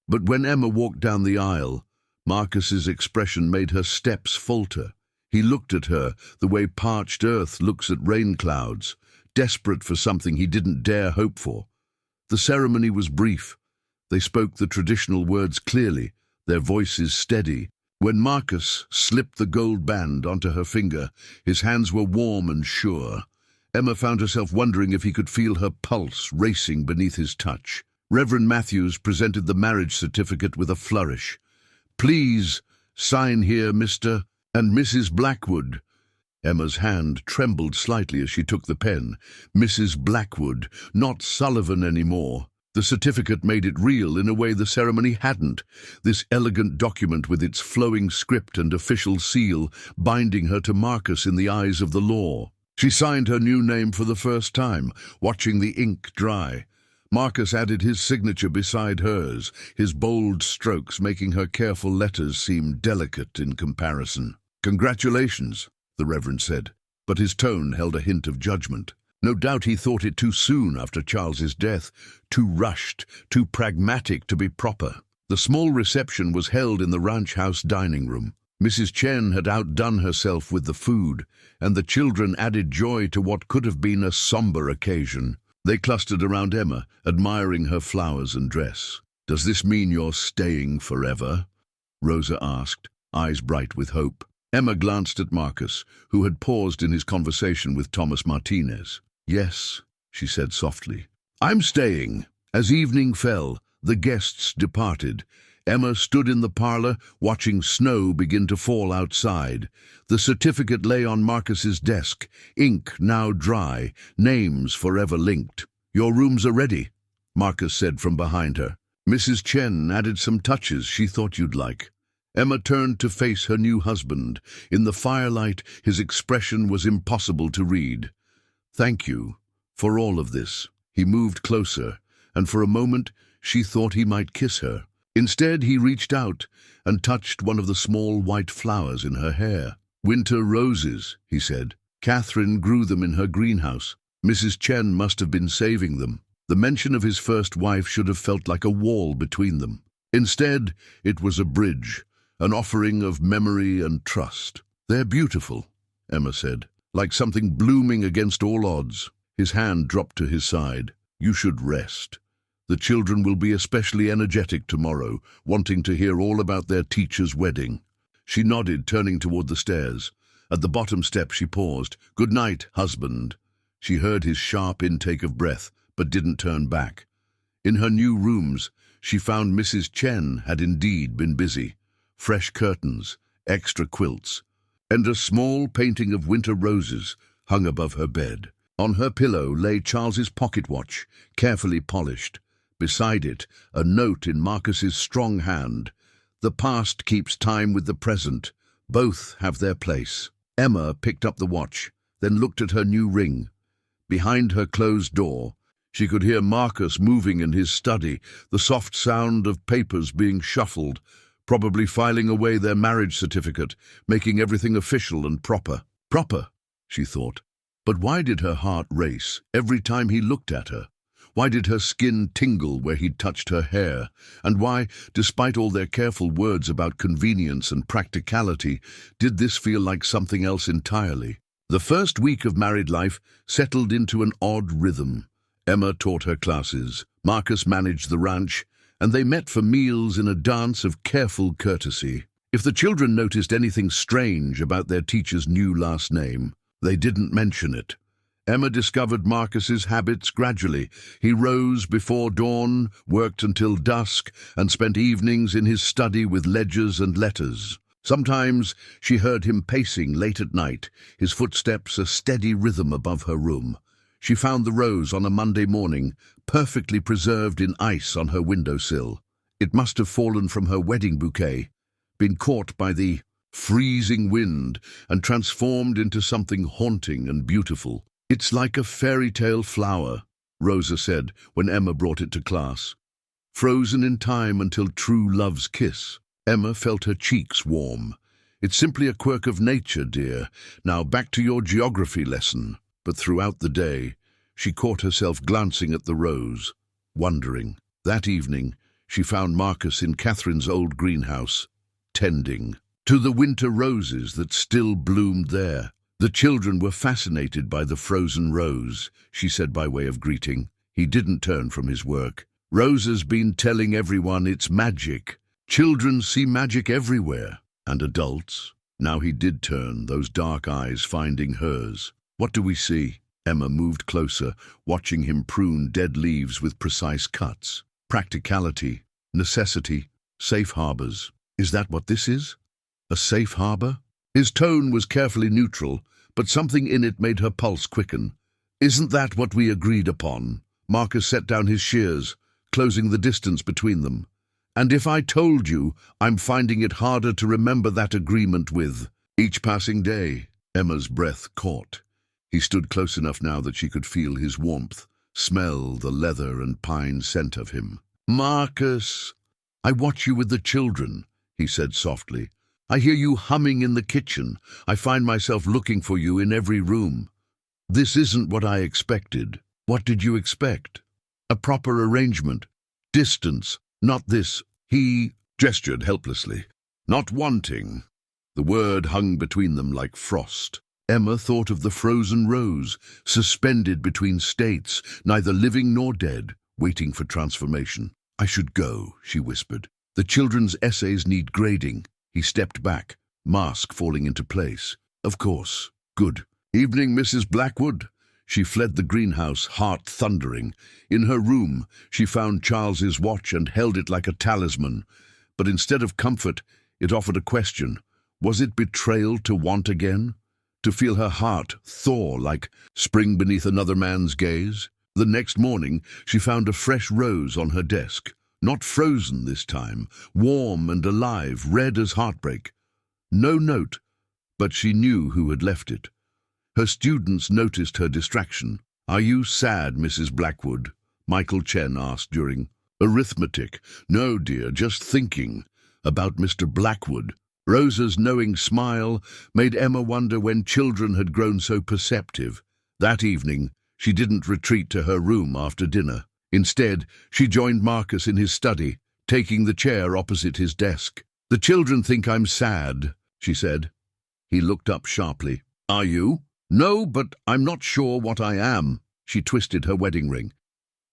But when Emma walked down the aisle, Marcus's expression made her steps falter. He looked at her the way parched earth looks at rain clouds, desperate for something he didn't dare hope for. The ceremony was brief. They spoke the traditional words clearly, their voices steady. When Marcus slipped the gold band onto her finger, his hands were warm and sure. Emma found herself wondering if he could feel her pulse racing beneath his touch. Reverend Matthews presented the marriage certificate with a flourish. "Please sign here, Mr. and Mrs. Blackwood." Emma's hand trembled slightly as she took the pen. Mrs. Blackwood, not Sullivan anymore. The certificate made it real in a way the ceremony hadn't. This elegant document with its flowing script and official seal, binding her to Marcus in the eyes of the law. She signed her new name for the first time, watching the ink dry. Marcus added his signature beside hers, his bold strokes making her careful letters seem delicate in comparison. "Congratulations," the Reverend said, but his tone held a hint of judgment. No doubt he thought it too soon after Charles's death, too rushed, too pragmatic to be proper. The small reception was held in the ranch house dining room. Mrs. Chen had outdone herself with the food, and the children added joy to what could have been a somber occasion. They clustered around Emma, admiring her flowers and dress. "Does this mean you're staying forever?" Rosa asked, eyes bright with hope. Emma glanced at Marcus, who had paused in his conversation with Thomas Martinez. "Yes," she said softly. "I'm staying." As evening fell, the guests departed. Emma stood in the parlor, watching snow begin to fall outside. The certificate lay on Marcus's desk, ink now dry, names forever linked. "Your rooms are ready," Marcus said from behind her. "Mrs. Chen added some touches she thought you'd like." Emma turned to face her new husband. In the firelight, his expression was impossible to read. "Thank you for all of this." He moved closer, and for a moment she thought he might kiss her. Instead, he reached out and touched one of the small white flowers in her hair. "Winter roses," he said. "Catherine grew them in her greenhouse. Mrs. Chen must have been saving them." The mention of his first wife should have felt like a wall between them. Instead, it was a bridge, an offering of memory and trust. "They're beautiful," Emma said, "like something blooming against all odds." His hand dropped to his side. "You should rest. The children will be especially energetic tomorrow, wanting to hear all about their teacher's wedding." She nodded, turning toward the stairs. At the bottom step she paused. "Good night, husband." She heard his sharp intake of breath, but didn't turn back. In her new rooms, she found Mrs. Chen had indeed been busy. Fresh curtains, extra quilts, and a small painting of winter roses hung above her bed. On her pillow lay Charles's pocket watch, carefully polished. Beside it, a note in Marcus's strong hand. "The past keeps time with the present. Both have their place." Emma picked up the watch, then looked at her new ring. Behind her closed door, she could hear Marcus moving in his study, the soft sound of papers being shuffled, probably filing away their marriage certificate, making everything official and proper. Proper, she thought. But why did her heart race every time he looked at her? Why did her skin tingle where he'd touched her hair? And why, despite all their careful words about convenience and practicality, did this feel like something else entirely? The first week of married life settled into an odd rhythm. Emma taught her classes, Marcus managed the ranch, and they met for meals in a dance of careful courtesy. If the children noticed anything strange about their teacher's new last name, they didn't mention it. Emma discovered Marcus's habits gradually. He rose before dawn, worked until dusk, and spent evenings in his study with ledgers and letters. Sometimes she heard him pacing late at night, his footsteps a steady rhythm above her room. She found the rose on a Monday morning, perfectly preserved in ice on her windowsill. It must have fallen from her wedding bouquet, been caught by the freezing wind, and transformed into something haunting and beautiful. "It's like a fairy tale flower," Rosa said when Emma brought it to class. Frozen in time until true love's kiss. Emma felt her cheeks warm. It's simply a quirk of nature, dear. Now back to your geography lesson. But throughout the day, she caught herself glancing at the rose, wondering. That evening, she found Marcus in Catherine's old greenhouse, tending to the winter roses that still bloomed there. The children were fascinated by the frozen rose, she said by way of greeting. He didn't turn from his work. Rosa's been telling everyone it's magic. Children see magic everywhere. And adults? Now he did turn, those dark eyes finding hers. What do we see? Emma moved closer, watching him prune dead leaves with precise cuts. Practicality, necessity, safe harbors. Is that what this is? A safe harbor? His tone was carefully neutral, but something in it made her pulse quicken. Isn't that what we agreed upon? Marcus set down his shears, closing the distance between them. And if I told you, I'm finding it harder to remember that agreement with each passing day. Emma's breath caught. He stood close enough now that she could feel his warmth, smell the leather and pine scent of him. Marcus, I watch you with the children, he said softly. I hear you humming in the kitchen. I find myself looking for you in every room. This isn't what I expected. What did you expect? A proper arrangement. Distance. Not this. He gestured helplessly. Not wanting. The word hung between them like frost. Emma thought of the frozen rose, suspended between states, neither living nor dead, waiting for transformation. I should go, she whispered. The children's essays need grading. He stepped back, mask falling into place. Of course. Good. Evening, Mrs. Blackwood. She fled the greenhouse, heart thundering. In her room, she found Charles's watch and held it like a talisman. But instead of comfort, it offered a question. Was it betrayal to want again? To feel her heart thaw like spring beneath another man's gaze? The next morning, she found a fresh rose on her desk. Not frozen this time, warm and alive, red as heartbreak. No note, but she knew who had left it. Her students noticed her distraction. Are you sad, Mrs. Blackwood? Michael Chen asked during arithmetic. No, dear, just thinking about Mr. Blackwood. Rosa's knowing smile made Emma wonder when children had grown so perceptive. That evening, she didn't retreat to her room after dinner. Instead, she joined Marcus in his study, taking the chair opposite his desk. The children think I'm sad, she said. He looked up sharply. Are you? No, but I'm not sure what I am. She twisted her wedding ring.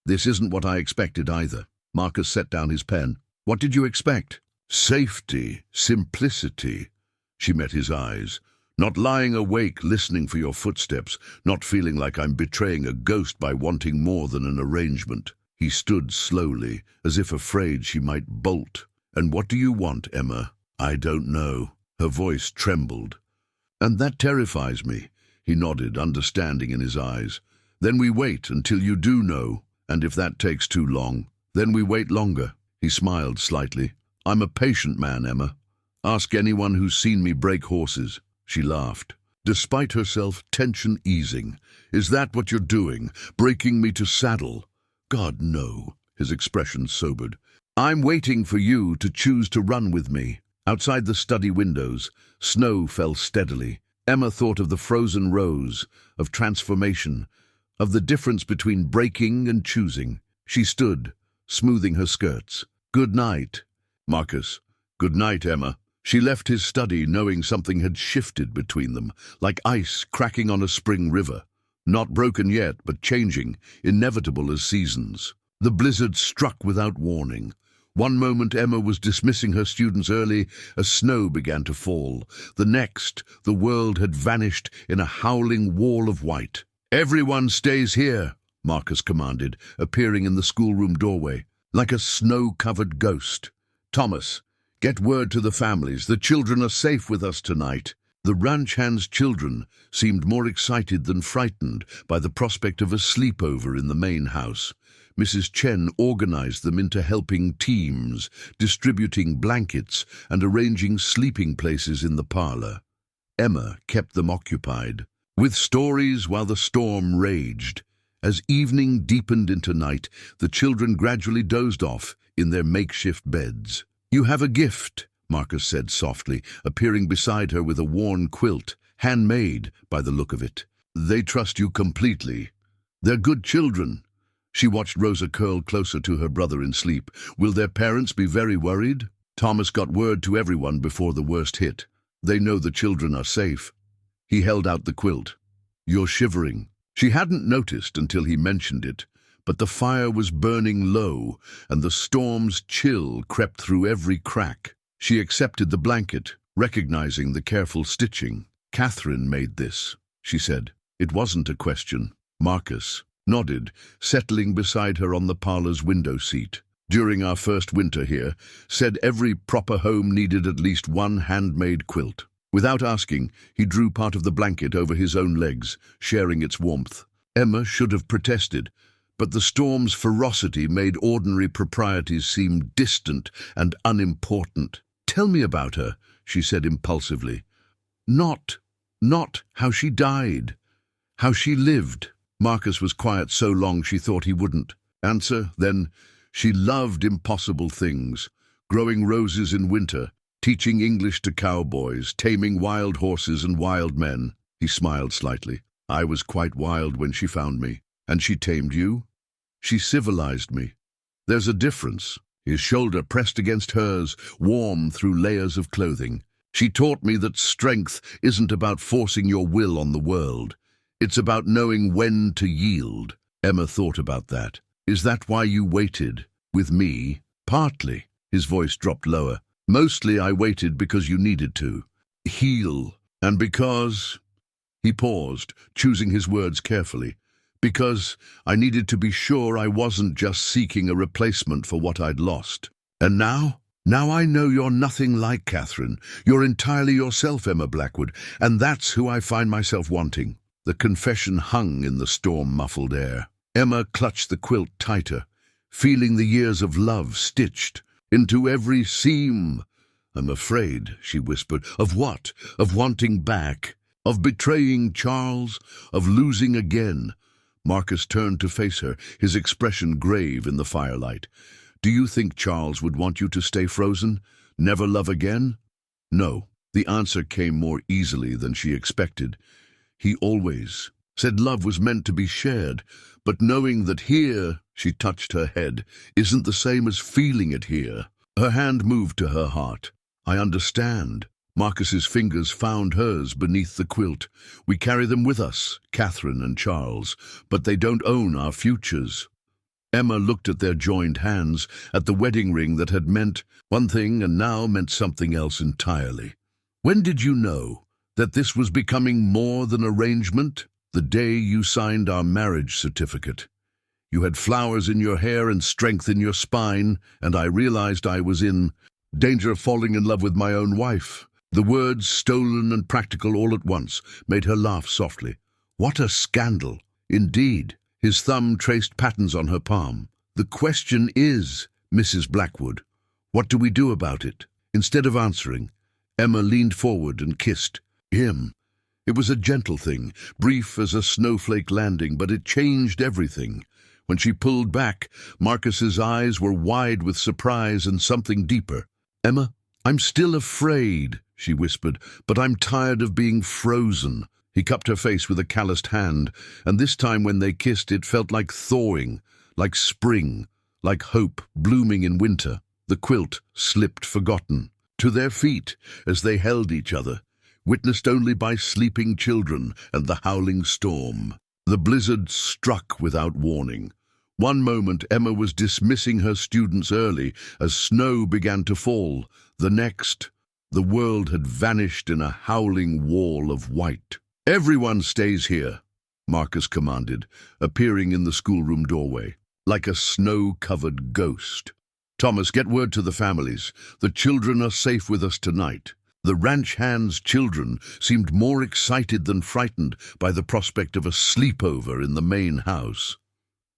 This isn't what I expected either. Marcus set down his pen. What did you expect? Safety, simplicity. She met his eyes. Not lying awake listening for your footsteps, not feeling like I'm betraying a ghost by wanting more than an arrangement. He stood slowly, as if afraid she might bolt. And what do you want, Emma? I don't know. Her voice trembled. And that terrifies me. He nodded, understanding in his eyes. Then we wait until you do know, and if that takes too long, then we wait longer. He smiled slightly. I'm a patient man, Emma. Ask anyone who's seen me break horses. She laughed. Despite herself, tension easing. Is that what you're doing? Breaking me to saddle? God, no. His expression sobered. I'm waiting for you to choose to run with me. Outside the study windows, snow fell steadily. Emma thought of the frozen rose, of transformation, of the difference between breaking and choosing. She stood, smoothing her skirts. Good night, Marcus. Good night, Emma. She left his study knowing something had shifted between them, like ice cracking on a spring river. Not broken yet, but changing, inevitable as seasons. The blizzard struck without warning. One moment Emma was dismissing her students early as snow began to fall. The next, the world had vanished in a howling wall of white. Everyone stays here, Marcus commanded, appearing in the schoolroom doorway, like a snow-covered ghost. Thomas, get word to the families. The children are safe with us tonight. The ranch hand's children seemed more excited than frightened by the prospect of a sleepover in the main house. Mrs. Chen organized them into helping teams, distributing blankets and arranging sleeping places in the parlor. Emma kept them occupied, with stories while the storm raged. As evening deepened into night, the children gradually dozed off in their makeshift beds. "You have a gift," Marcus said softly, appearing beside her with a worn quilt, handmade by the look of it. "They trust you completely. They're good children." She watched Rosa curl closer to her brother in sleep. "Will their parents be very worried?" Thomas got word to everyone before the worst hit. "They know the children are safe." He held out the quilt. "You're shivering." She hadn't noticed until he mentioned it, but the fire was burning low, and the storm's chill crept through every crack. She accepted the blanket, recognizing the careful stitching. "Catherine made this," she said. It wasn't a question. Marcus nodded, settling beside her on the parlor's window seat. "During our first winter here, said every proper home needed at least one handmade quilt." Without asking, he drew part of the blanket over his own legs, sharing its warmth. Emma should have protested, but the storm's ferocity made ordinary proprieties seem distant and unimportant. "Tell me about her," she said impulsively. Not how she died. How she lived." Marcus was quiet so long she thought he wouldn't answer. Then, "She loved impossible things, growing roses in winter, teaching English to cowboys, taming wild horses and wild men." He smiled slightly. "I was quite wild when she found me. And she tamed you?" "She civilized me." "There's a difference." His shoulder pressed against hers, warm through layers of clothing. "She taught me that strength isn't about forcing your will on the world. It's about knowing when to yield." Emma thought about that. "Is that why you waited? With me?" "Partly." His voice dropped lower. "Mostly I waited because you needed to. Heal. And because—" He paused, choosing his words carefully. "Because I needed to be sure I wasn't just seeking a replacement for what I'd lost. And now? Now I know you're nothing like Catherine. You're entirely yourself, Emma Blackwood, and that's who I find myself wanting." The confession hung in the storm-muffled air. Emma clutched the quilt tighter, feeling the years of love stitched into every seam. "I'm afraid," she whispered. "Of what? Of wanting back? Of betraying Charles? Of losing again?" Marcus turned to face her, his expression grave in the firelight. "Do you think Charles would want you to stay frozen? Never love again?" "No." The answer came more easily than she expected. "He always said love was meant to be shared, but knowing that here," she touched her head, "isn't the same as feeling it here." Her hand moved to her heart. "I understand." Marcus's fingers found hers beneath the quilt. "We carry them with us, Catherine and Charles, but they don't own our futures." Emma looked at their joined hands, at the wedding ring that had meant one thing and now meant something else entirely. "When did you know that this was becoming more than arrangement?" "The day you signed our marriage certificate. You had flowers in your hair and strength in your spine, and I realized I was in danger of falling in love with my own wife." The words, stolen and practical all at once, made her laugh softly. "What a scandal!" "Indeed." His thumb traced patterns on her palm. "The question is, Mrs. Blackwood, what do we do about it?" Instead of answering, Emma leaned forward and kissed him. It was a gentle thing, brief as a snowflake landing, but it changed everything. When she pulled back, Marcus's eyes were wide with surprise and something deeper. "Emma, I'm still afraid," she whispered, "but I'm tired of being frozen." He cupped her face with a calloused hand, and this time when they kissed it felt like thawing, like spring, like hope blooming in winter. The quilt slipped forgotten. To their feet, as they held each other, witnessed only by sleeping children and the howling storm. The blizzard struck without warning. One moment Emma was dismissing her students early as snow began to fall. The next, the world had vanished in a howling wall of white. "Everyone stays here," Marcus commanded, appearing in the schoolroom doorway, like a snow-covered ghost. "Thomas, get word to the families. The children are safe with us tonight." The ranch hand's children seemed more excited than frightened by the prospect of a sleepover in the main house.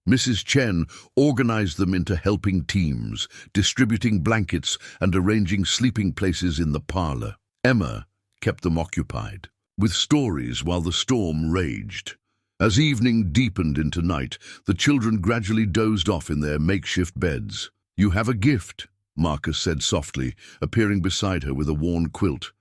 Mrs. Chen organized them into helping teams, distributing blankets and arranging sleeping places in the parlor. Emma kept them occupied with stories while the storm raged. As evening deepened into night, the children gradually dozed off in their makeshift beds. "You have a gift," Marcus said softly, appearing beside her with a worn quilt.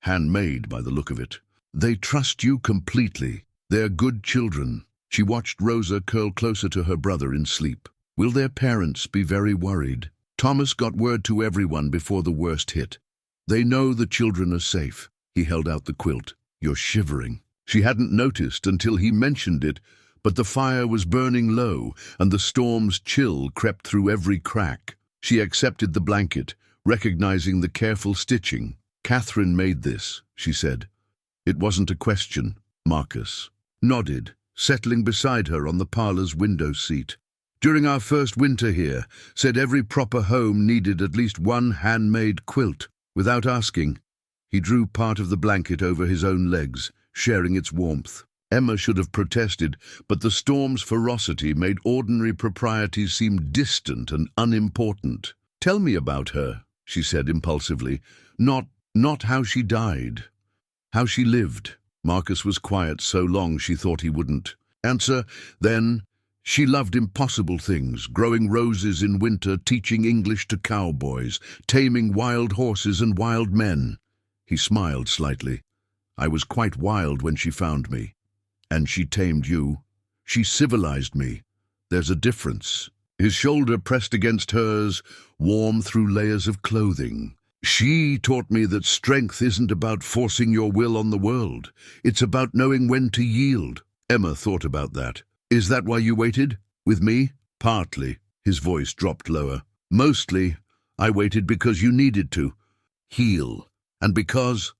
Handmade by the look of it. "They trust you completely. They're good children." She watched Rosa curl closer to her brother in sleep. "Will their parents be very worried?" Thomas got word to everyone before the worst hit. "They know the children are safe." He held out the quilt. "You're shivering." She hadn't noticed until he mentioned it, but the fire was burning low, and the storm's chill crept through every crack. She accepted the blanket, recognizing the careful stitching. "Catherine made this," she said. It wasn't a question. Marcus nodded, settling beside her on the parlor's window seat. "During our first winter here, said every proper home needed at least one handmade quilt." Without asking, he drew part of the blanket over his own legs, sharing its warmth. Emma should have protested, but the storm's ferocity made ordinary proprieties seem distant and unimportant. "Tell me about her," she said impulsively. Not how she died. How she lived." Marcus was quiet so long she thought he wouldn't answer. Then, "She loved impossible things, growing roses in winter, teaching English to cowboys, taming wild horses and wild men." He smiled slightly. "I was quite wild when she found me. And she tamed you. She civilized me. There's a difference." His shoulder pressed against hers, warm through layers of clothing. "She taught me that strength isn't about forcing your will on the world. It's about knowing when to yield." Emma thought about that. "Is that why you waited? With me?" "Partly." His voice dropped lower. "Mostly, I waited because you needed to. Heal. And because—"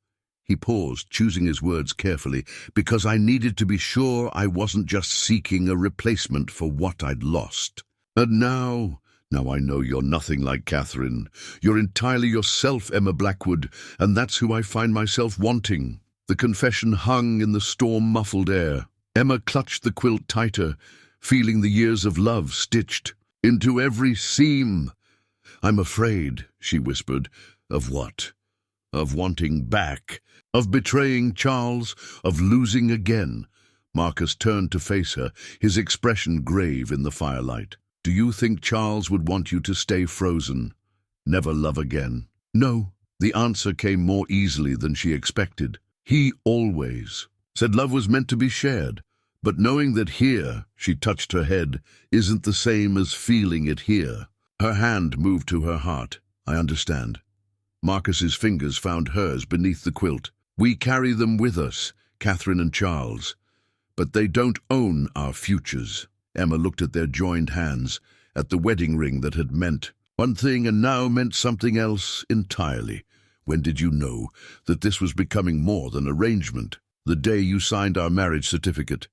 He paused, choosing his words carefully. "Because I needed to be sure I wasn't just seeking a replacement for what I'd lost. And now I know you're nothing like Catherine. You're entirely yourself, Emma Blackwood, and that's who I find myself wanting." The confession hung in the storm-muffled air. Emma clutched the quilt tighter, feeling the years of love stitched into every seam. "I'm afraid," she whispered. "Of what? Of wanting back? Of betraying Charles? Of losing again?" Marcus turned to face her, his expression grave in the firelight. "Do you think Charles would want you to stay frozen? Never love again?" "No." The answer came more easily than she expected. "He always said love was meant to be shared. But knowing that here," she touched her head, "isn't the same as feeling it here." Her hand moved to her heart. "I understand." Marcus's fingers found hers beneath the quilt. "We carry them with us, Catherine and Charles. But they don't own our futures." Emma looked at their joined hands, at the wedding ring that had meant one thing and now meant something else entirely. "When did you know that this was becoming more than arrangement?" "The day you signed our marriage certificate.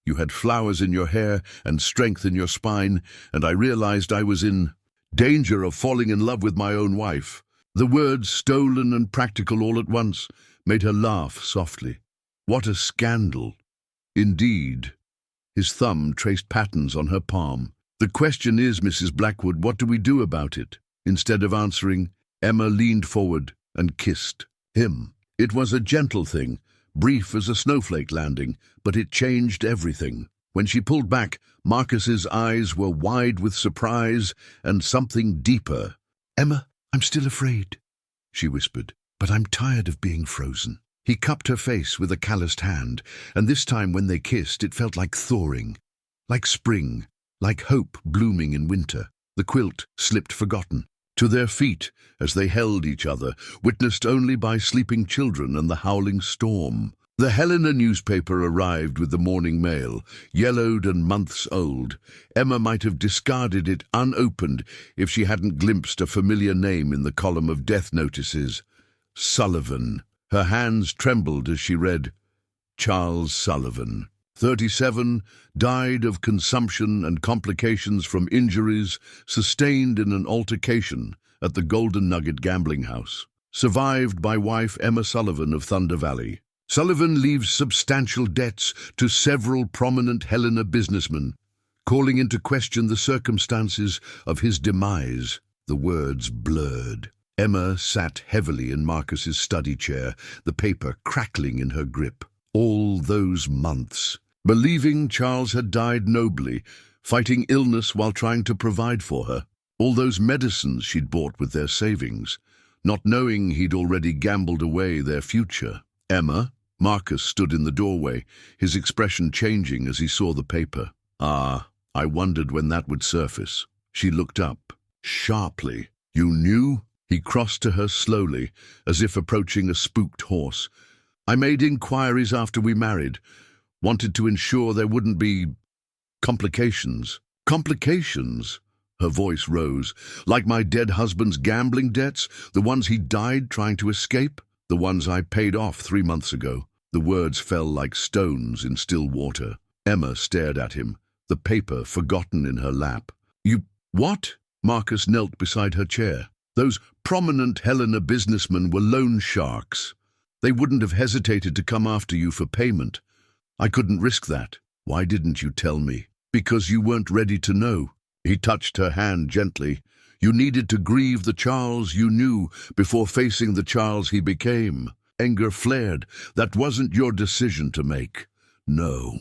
You had flowers in your hair and strength in your spine, and I realized I was in danger of falling in love with my own wife." The words, stolen and practical all at once, made her laugh softly. "What a scandal!" "Indeed." His thumb traced patterns on her palm. "The question is, Mrs. Blackwood, what do we do about it?" Instead of answering, Emma leaned forward and kissed him. It was a gentle thing, brief as a snowflake landing, but it changed everything. When she pulled back, Marcus's eyes were wide with surprise and something deeper. "Emma, I'm still afraid," she whispered, "but I'm tired of being frozen." He cupped her face with a calloused hand, and this time when they kissed it felt like thawing, like spring, like hope blooming in winter. The quilt slipped forgotten. To their feet, as they held each other, witnessed only by sleeping children and the howling storm. The Helena newspaper arrived with the morning mail, yellowed and months old. Emma might have discarded it unopened if she hadn't glimpsed a familiar name in the column of death notices. Sullivan. Her hands trembled as she read, "Charles Sullivan, 37, died of consumption and complications from injuries sustained in an altercation at the Golden Nugget gambling house. Survived by wife Emma Sullivan of Thunder Valley. Sullivan leaves substantial debts to several prominent Helena businessmen, calling into question the circumstances of his demise." The words blurred. Emma sat heavily in Marcus's study chair, the paper crackling in her grip. All those months. believing Charles had died nobly, fighting illness while trying to provide for her. All those medicines she'd bought with their savings, not knowing he'd already gambled away their future. Emma, Marcus stood in the doorway, his expression changing as he saw the paper. Ah, I wondered when that would surface. She looked up, sharply. You knew? He crossed to her slowly, as if approaching a spooked horse. I made inquiries after we married. Wanted to ensure there wouldn't be complications. Complications? Her voice rose. Like my dead husband's gambling debts? The ones he died trying to escape? The ones I paid off 3 months ago? The words fell like stones in still water. Emma stared at him, the paper forgotten in her lap. You... what? Marcus knelt beside her chair. Those prominent Helena businessmen were loan sharks. They wouldn't have hesitated to come after you for payment. I couldn't risk that. Why didn't you tell me? Because you weren't ready to know. He touched her hand gently. You needed to grieve the Charles you knew before facing the Charles he became. Anger flared. That wasn't your decision to make. No.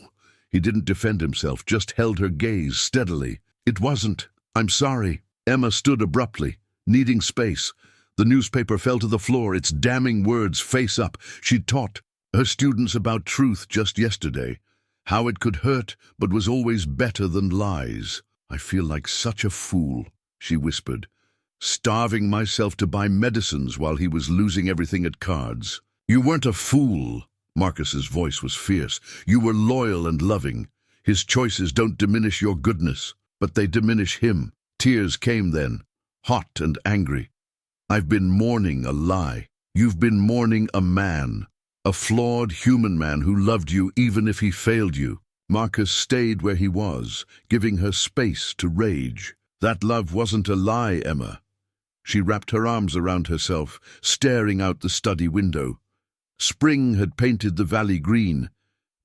He didn't defend himself, just held her gaze steadily. It wasn't. I'm sorry. Emma stood abruptly, needing space. The newspaper fell to the floor, its damning words face up. She'd taught her students about truth just yesterday. How it could hurt, but was always better than lies. I feel like such a fool, she whispered, starving myself to buy medicines while he was losing everything at cards. You weren't a fool. Marcus's voice was fierce. You were loyal and loving. His choices don't diminish your goodness, but they diminish him. Tears came then, hot and angry. I've been mourning a lie. You've been mourning a man, a flawed human man who loved you even if he failed you. Marcus stayed where he was, giving her space to rage. That love wasn't a lie, Emma. She wrapped her arms around herself, staring out the study window. Spring had painted the valley green,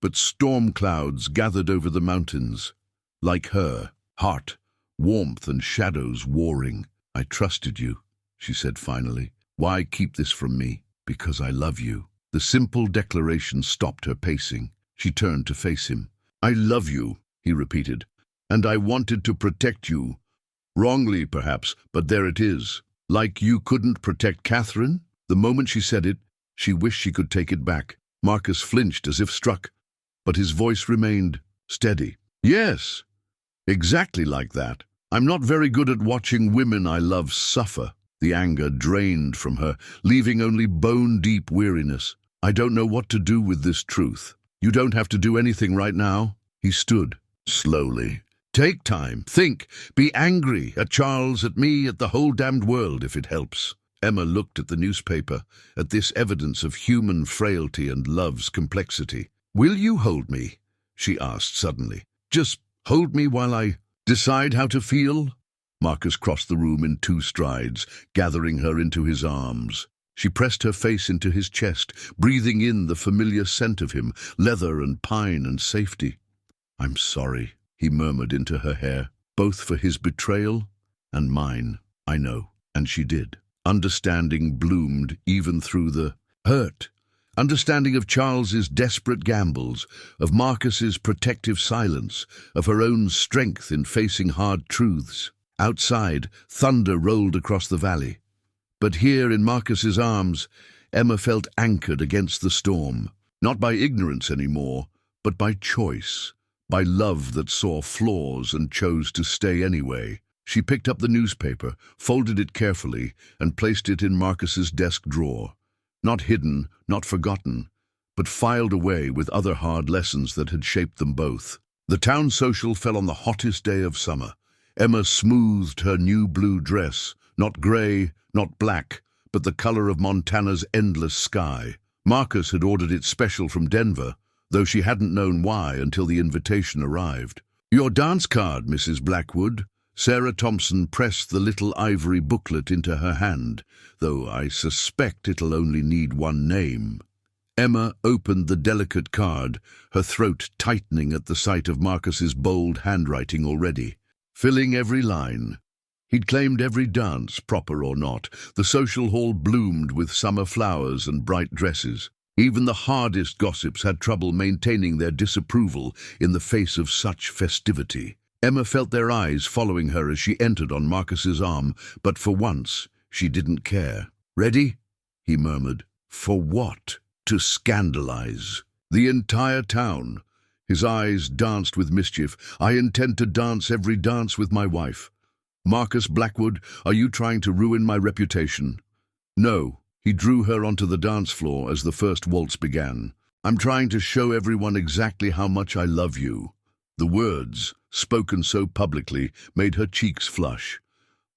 but storm clouds gathered over the mountains. Like her, heart, warmth and shadows warring. I trusted you, she said finally. Why keep this from me? Because I love you. The simple declaration stopped her pacing. She turned to face him. I love you, he repeated, and I wanted to protect you. Wrongly, perhaps, but there it is. Like you couldn't protect Catherine? The moment she said it, she wished she could take it back. Marcus flinched as if struck, but his voice remained steady. Yes, exactly like that. I'm not very good at watching women I love suffer. The anger drained from her, leaving only bone-deep weariness. I don't know what to do with this truth. You don't have to do anything right now. He stood, slowly. Take time, think, be angry at Charles, at me, at the whole damned world, if it helps. Emma looked at the newspaper, at this evidence of human frailty and love's complexity. Will you hold me? She asked suddenly. Just hold me while I decide how to feel? Marcus crossed the room in 2 strides, gathering her into his arms. She pressed her face into his chest, breathing in the familiar scent of him, leather and pine and safety. I'm sorry, he murmured into her hair, both for his betrayal and mine. I know. And she did. Understanding bloomed even through the hurt. Understanding of Charles's desperate gambles, of Marcus's protective silence, of her own strength in facing hard truths. Outside, thunder rolled across the valley. But here in Marcus's arms, Emma felt anchored against the storm, not by ignorance anymore, but by choice, by love that saw flaws and chose to stay anyway. She picked up the newspaper, folded it carefully, and placed it in Marcus's desk drawer. Not hidden, not forgotten, but filed away with other hard lessons that had shaped them both. The town social fell on the hottest day of summer. Emma smoothed her new blue dress, not gray, not black, but the color of Montana's endless sky. Marcus had ordered it special from Denver, though she hadn't known why until the invitation arrived. Your dance card, Mrs. Blackwood. Sarah Thompson pressed the little ivory booklet into her hand, though I suspect it'll only need one name. Emma opened the delicate card, her throat tightening at the sight of Marcus's bold handwriting already, filling every line. He'd claimed every dance, proper or not. The social hall bloomed with summer flowers and bright dresses. Even the hardest gossips had trouble maintaining their disapproval in the face of such festivity. Emma felt their eyes following her as she entered on Marcus's arm, but for once she didn't care. "Ready?" he murmured. "For what?" "To scandalize the entire town." His eyes danced with mischief. "I intend to dance every dance with my wife. Marcus Blackwood, are you trying to ruin my reputation?" "No." He drew her onto the dance floor as the first waltz began. "I'm trying to show everyone exactly how much I love you." The words, spoken so publicly, made her cheeks flush.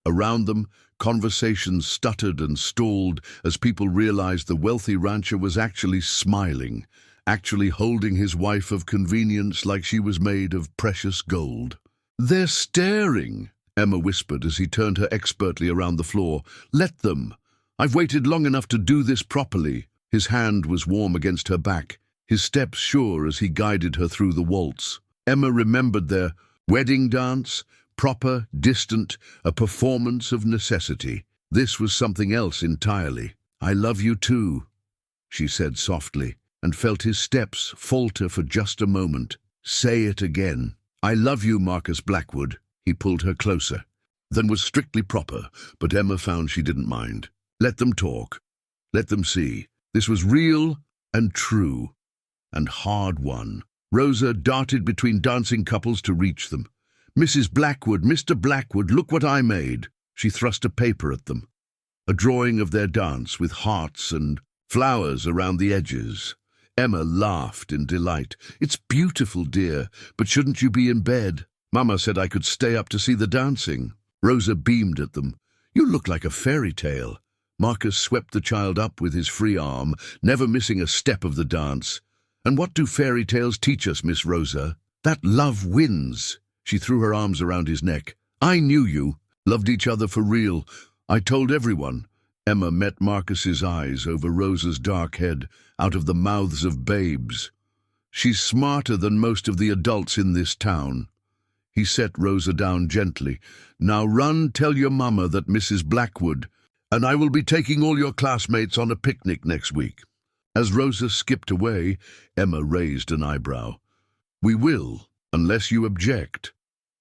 Around them, conversations stuttered and stalled as people realized the wealthy rancher was actually smiling, actually holding his wife of convenience like she was made of precious gold. "They're staring," Emma whispered as he turned her expertly around the floor. "Let them. I've waited long enough to do this properly." His hand was warm against her back, his steps sure as he guided her through the waltz. Emma remembered their wedding dance, proper, distant, a performance of necessity. This was something else entirely. "I love you too," she said softly, and felt his steps falter for just a moment. "Say it again." "I love you, Marcus Blackwood." He pulled her closer. Then was strictly proper, but Emma found she didn't mind. Let them talk. Let them see. This was real and true and hard-won. Rosa darted between dancing couples to reach them. "Mrs. Blackwood, Mr. Blackwood, look what I made." She thrust a paper at them. A drawing of their dance with hearts and flowers around the edges. Emma laughed in delight. "It's beautiful, dear, but shouldn't you be in bed? Mama said I could stay up to see the dancing." Rosa beamed at them. "You look like a fairy tale." Marcus swept the child up with his free arm, never missing a step of the dance. "And what do fairy tales teach us, Miss Rosa?" "That love wins." She threw her arms around his neck. "I knew you. Loved each other for real. I told everyone." Emma met Marcus's eyes over Rosa's dark head, out of the mouths of babes. "She's smarter than most of the adults in this town." He set Rosa down gently. "Now run tell your mama that Mrs. Blackwood, and I will be taking all your classmates on a picnic next week." As Rosa skipped away, Emma raised an eyebrow. "We will, unless you object.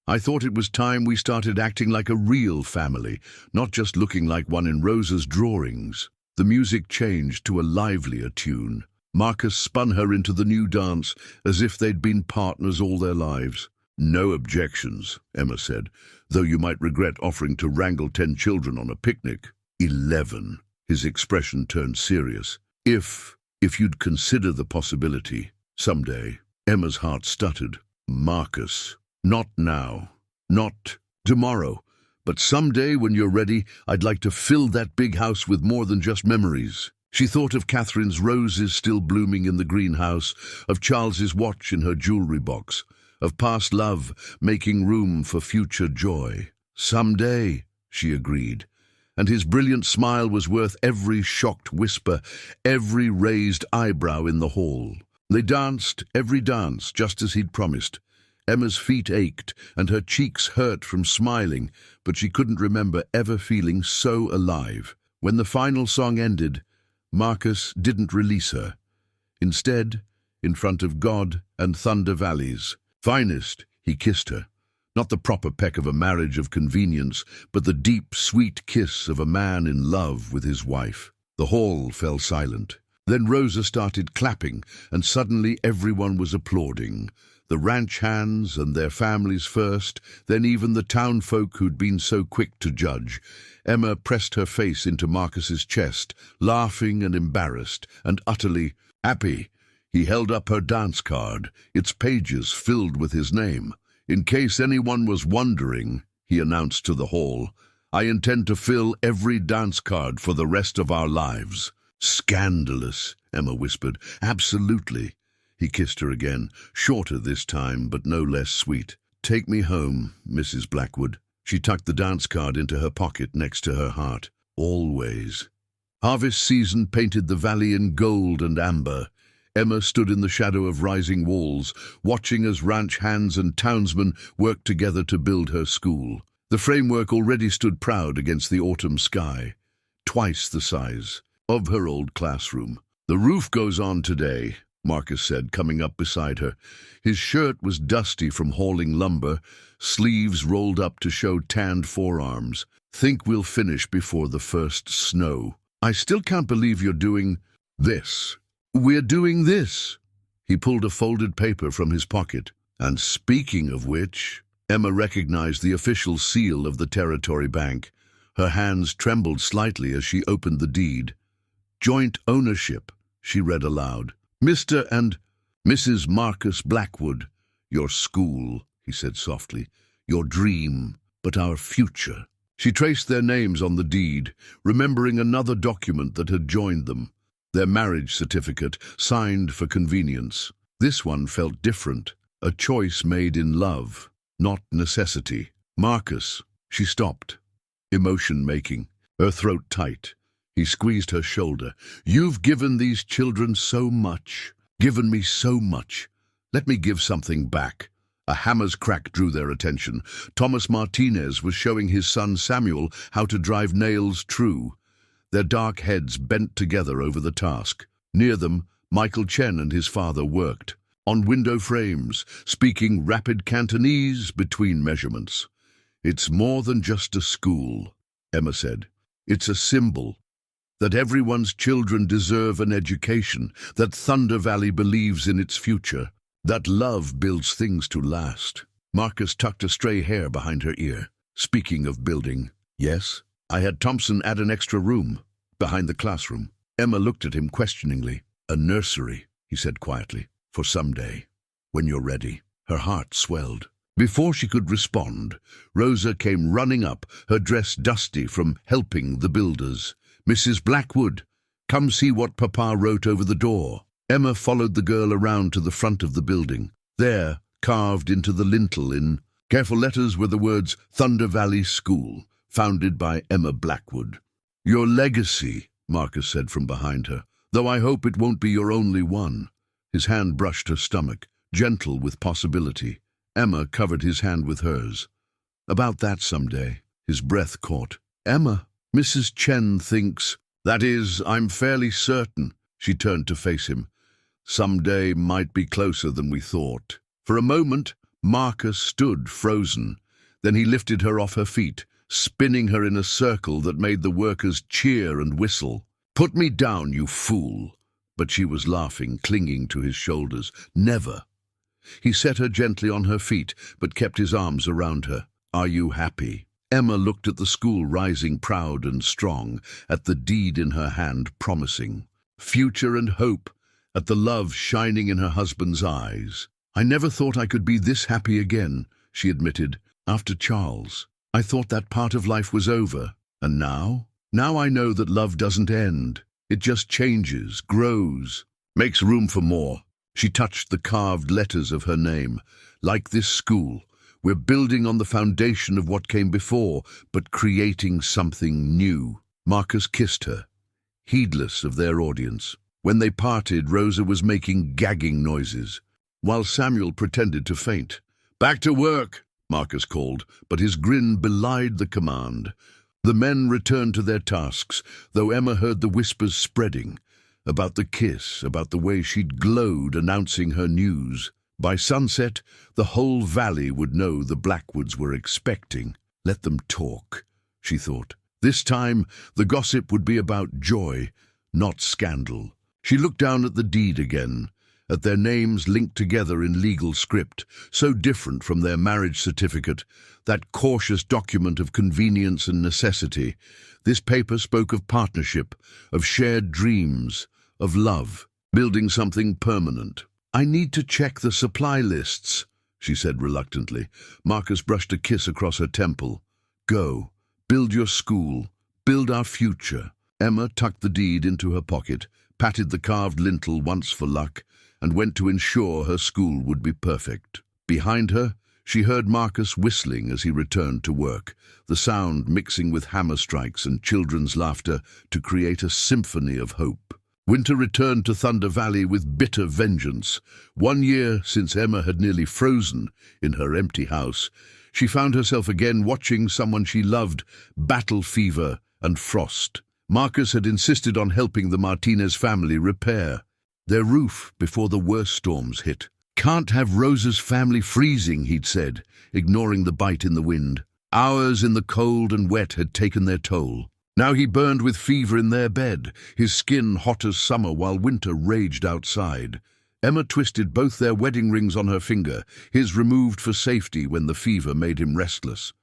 I thought it was time we started acting like a real family, not just looking like one in Rosa's drawings." The music changed to a livelier tune. Marcus spun her into the new dance as if they'd been partners all their lives. "No objections," Emma said, "though you might regret offering to wrangle 10 children on a picnic." 11. His expression turned serious. If you'd consider the possibility, someday." Emma's heart stuttered. "Marcus, not now, not tomorrow, but someday when you're ready, I'd like to fill that big house with more than just memories." She thought of Catherine's roses still blooming in the greenhouse, of Charles's watch in her jewelry box, of past love making room for future joy. "Someday," she agreed. And his brilliant smile was worth every shocked whisper, every raised eyebrow in the hall. They danced every dance just as he'd promised. Emma's feet ached and her cheeks hurt from smiling, but she couldn't remember ever feeling so alive. When the final song ended, Marcus didn't release her. Instead, in front of God and Thunder Valley's finest, he kissed her. Not the proper peck of a marriage of convenience, but the deep, sweet kiss of a man in love with his wife. The hall fell silent. Then Rosa started clapping, and suddenly everyone was applauding. The ranch hands and their families first, then even the town folk who'd been so quick to judge. Emma pressed her face into Marcus's chest, laughing and embarrassed, and utterly happy. He held up her dance card, its pages filled with his name. "In case anyone was wondering," he announced to the hall, "I intend to fill every dance card for the rest of our lives." "Scandalous," Emma whispered. "Absolutely." He kissed her again, shorter this time, but no less sweet. "Take me home, Mrs. Blackwood." She tucked the dance card into her pocket next to her heart. "Always." Harvest season painted the valley in gold and amber. Emma stood in the shadow of rising walls, watching as ranch hands and townsmen worked together to build her school. The framework already stood proud against the autumn sky, twice the size of her old classroom. The roof goes on today, Marcus said, coming up beside her. His shirt was dusty from hauling lumber, sleeves rolled up to show tanned forearms. Think we'll finish before the first snow. I still can't believe you're doing this. We're doing this. He pulled a folded paper from his pocket. And speaking of which, Emma recognized the official seal of the Territory Bank. Her hands trembled slightly as she opened the deed. Joint ownership, she read aloud. Mr. and Mrs. Marcus Blackwood, your school, he said softly, your dream, but our future. She traced their names on the deed, remembering another document that had joined them, their marriage certificate, signed for convenience. This one felt different, a choice made in love, not necessity. Marcus, she stopped, emotion-making, her throat tight. He squeezed her shoulder. You've given these children so much, given me so much. Let me give something back. A hammer's crack drew their attention. Thomas Martinez was showing his son Samuel how to drive nails true. Their dark heads bent together over the task. Near them, Michael Chen and his father worked, on window frames, speaking rapid Cantonese between measurements. It's more than just a school, Emma said. It's a symbol that everyone's children deserve an education, that Thunder Valley believes in its future, that love builds things to last. Marcus tucked a stray hair behind her ear. Speaking of building, yes, I had Thompson add an extra room, behind the classroom. Emma looked at him questioningly. A nursery, he said quietly, for someday, when you're ready. Her heart swelled. Before she could respond, Rosa came running up, her dress dusty from helping the builders. Mrs. Blackwood, come see what Papa wrote over the door. Emma followed the girl around to the front of the building. There, carved into the lintel in careful letters, were the words Thunder Valley School, founded by Emma Blackwood. Your legacy, Marcus said from behind her, though I hope it won't be your only one. His hand brushed her stomach, gentle with possibility. Emma covered his hand with hers. About that someday, his breath caught. Emma, Mrs. Chen thinks, that is, I'm fairly certain. She turned to face him. Someday might be closer than we thought. For a moment, Marcus stood frozen. Then he lifted her off her feet, spinning her in a circle that made the workers cheer and whistle. Put me down, you fool. But she was laughing, clinging to his shoulders. Never. He set her gently on her feet, but kept his arms around her. Are you happy? Emma looked at the school rising proud and strong, at the deed in her hand promising. Future and hope, at the love shining in her husband's eyes. I never thought I could be this happy again, she admitted, after Charles. I thought that part of life was over. And now? Now I know that love doesn't end. It just changes, grows, makes room for more. She touched the carved letters of her name. Like this school, we're building on the foundation of what came before, but creating something new. Marcus kissed her, heedless of their audience. When they parted, Rosa was making gagging noises, while Samuel pretended to faint. Back to work, Marcus called, but his grin belied the command. The men returned to their tasks, though Emma heard the whispers spreading, about the kiss, about the way she'd glowed announcing her news. By sunset, the whole valley would know the Blackwoods were expecting. Let them talk, she thought. This time, the gossip would be about joy, not scandal. She looked down at the deed again, at their names linked together in legal script, so different from their marriage certificate, that cautious document of convenience and necessity. This paper spoke of partnership, of shared dreams, of love, building something permanent. I need to check the supply lists, she said reluctantly. Marcus brushed a kiss across her temple. Go, build your school, build our future. Emma tucked the deed into her pocket, patted the carved lintel once for luck, and went to ensure her school would be perfect. Behind her, she heard Marcus whistling as he returned to work, the sound mixing with hammer strikes and children's laughter to create a symphony of hope. Winter returned to Thunder Valley with bitter vengeance. 1 year since Emma had nearly frozen in her empty house, she found herself again watching someone she loved battle fever and frost. Marcus had insisted on helping the Martinez family repair their roof before the worst storms hit. "Can't have Rosa's family freezing," he'd said, ignoring the bite in the wind. Hours in the cold and wet had taken their toll. Now he burned with fever in their bed, his skin hot as summer while winter raged outside. Emma twisted both their wedding rings on her finger, his removed for safety when the fever made him restless.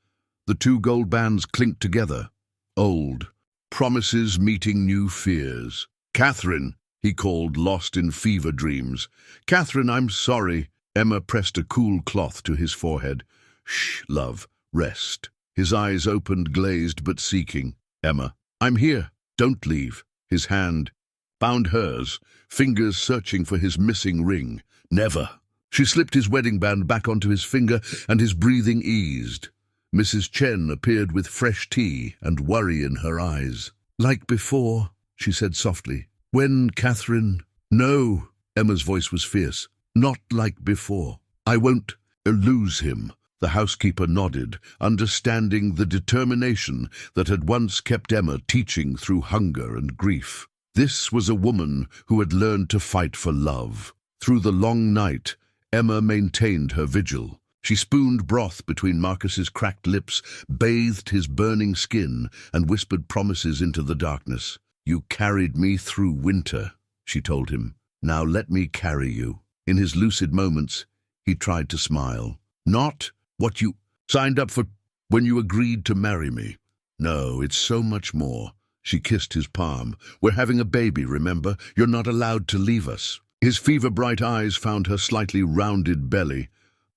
The two gold bands clinked together. Old promises meeting new fears. "Catherine," he called, lost in fever dreams. "Catherine, I'm sorry." Emma pressed a cool cloth to his forehead. "Shh, love, rest." His eyes opened, glazed but seeking. "Emma, I'm here. Don't leave." His hand found hers, fingers searching for his missing ring. "Never." She slipped his wedding band back onto his finger, and his breathing eased. Mrs. Chen appeared with fresh tea and worry in her eyes. "Like before," she said softly. "When Catherine—" "No," Emma's voice was fierce. "Not like before. I won't lose him." The housekeeper nodded, understanding the determination that had once kept Emma teaching through hunger and grief. This was a woman who had learned to fight for love. Through the long night, Emma maintained her vigil. She spooned broth between Marcus's cracked lips, bathed his burning skin, and whispered promises into the darkness. "You carried me through winter," she told him. "Now let me carry you." In his lucid moments, he tried to smile. "Not what you signed up for when you agreed to marry me. No, it's so much more." She kissed his palm. "We're having a baby, remember? You're not allowed to leave us." His fever-bright eyes found her slightly rounded belly.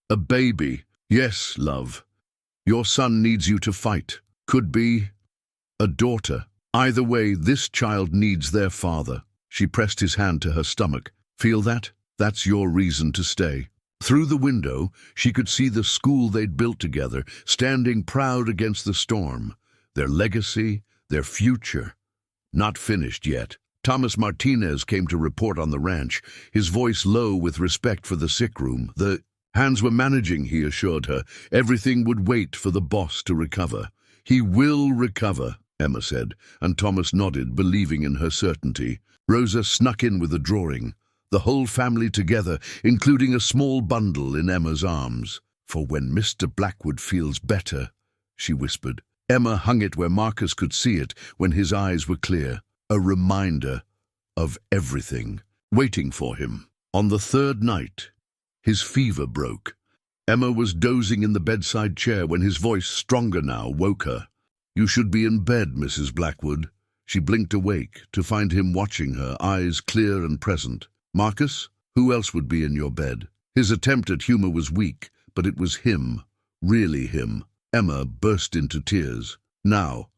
"A baby. Yes, love. Your son needs you to fight. Could be a daughter. Either way, this child needs their father." She pressed his hand to her stomach. "Feel that? That's your reason to stay." Through the window, she could see the school they'd built together, standing proud against the storm. Their legacy, their future. Not finished yet. Thomas Martinez came to report on the ranch, his voice low with respect for the sick room. The hands were managing, he assured her. Everything would wait for the boss to recover. "He will recover," Emma said, and Thomas nodded, believing in her certainty. Rosa snuck in with a drawing, the whole family together, including a small bundle in Emma's arms. "For when Mr. Blackwood feels better," she whispered. Emma hung it where Marcus could see it when his eyes were clear, a reminder of everything waiting for him. On the third night, his fever broke. Emma was dozing in the bedside chair when his voice, stronger now, woke her. "You should be in bed, Mrs. Blackwood." She blinked awake to find him watching her, eyes clear and present. "Marcus, who else would be in your bed?" His attempt at humor was weak, but it was him, really him. Emma burst into tears. Now.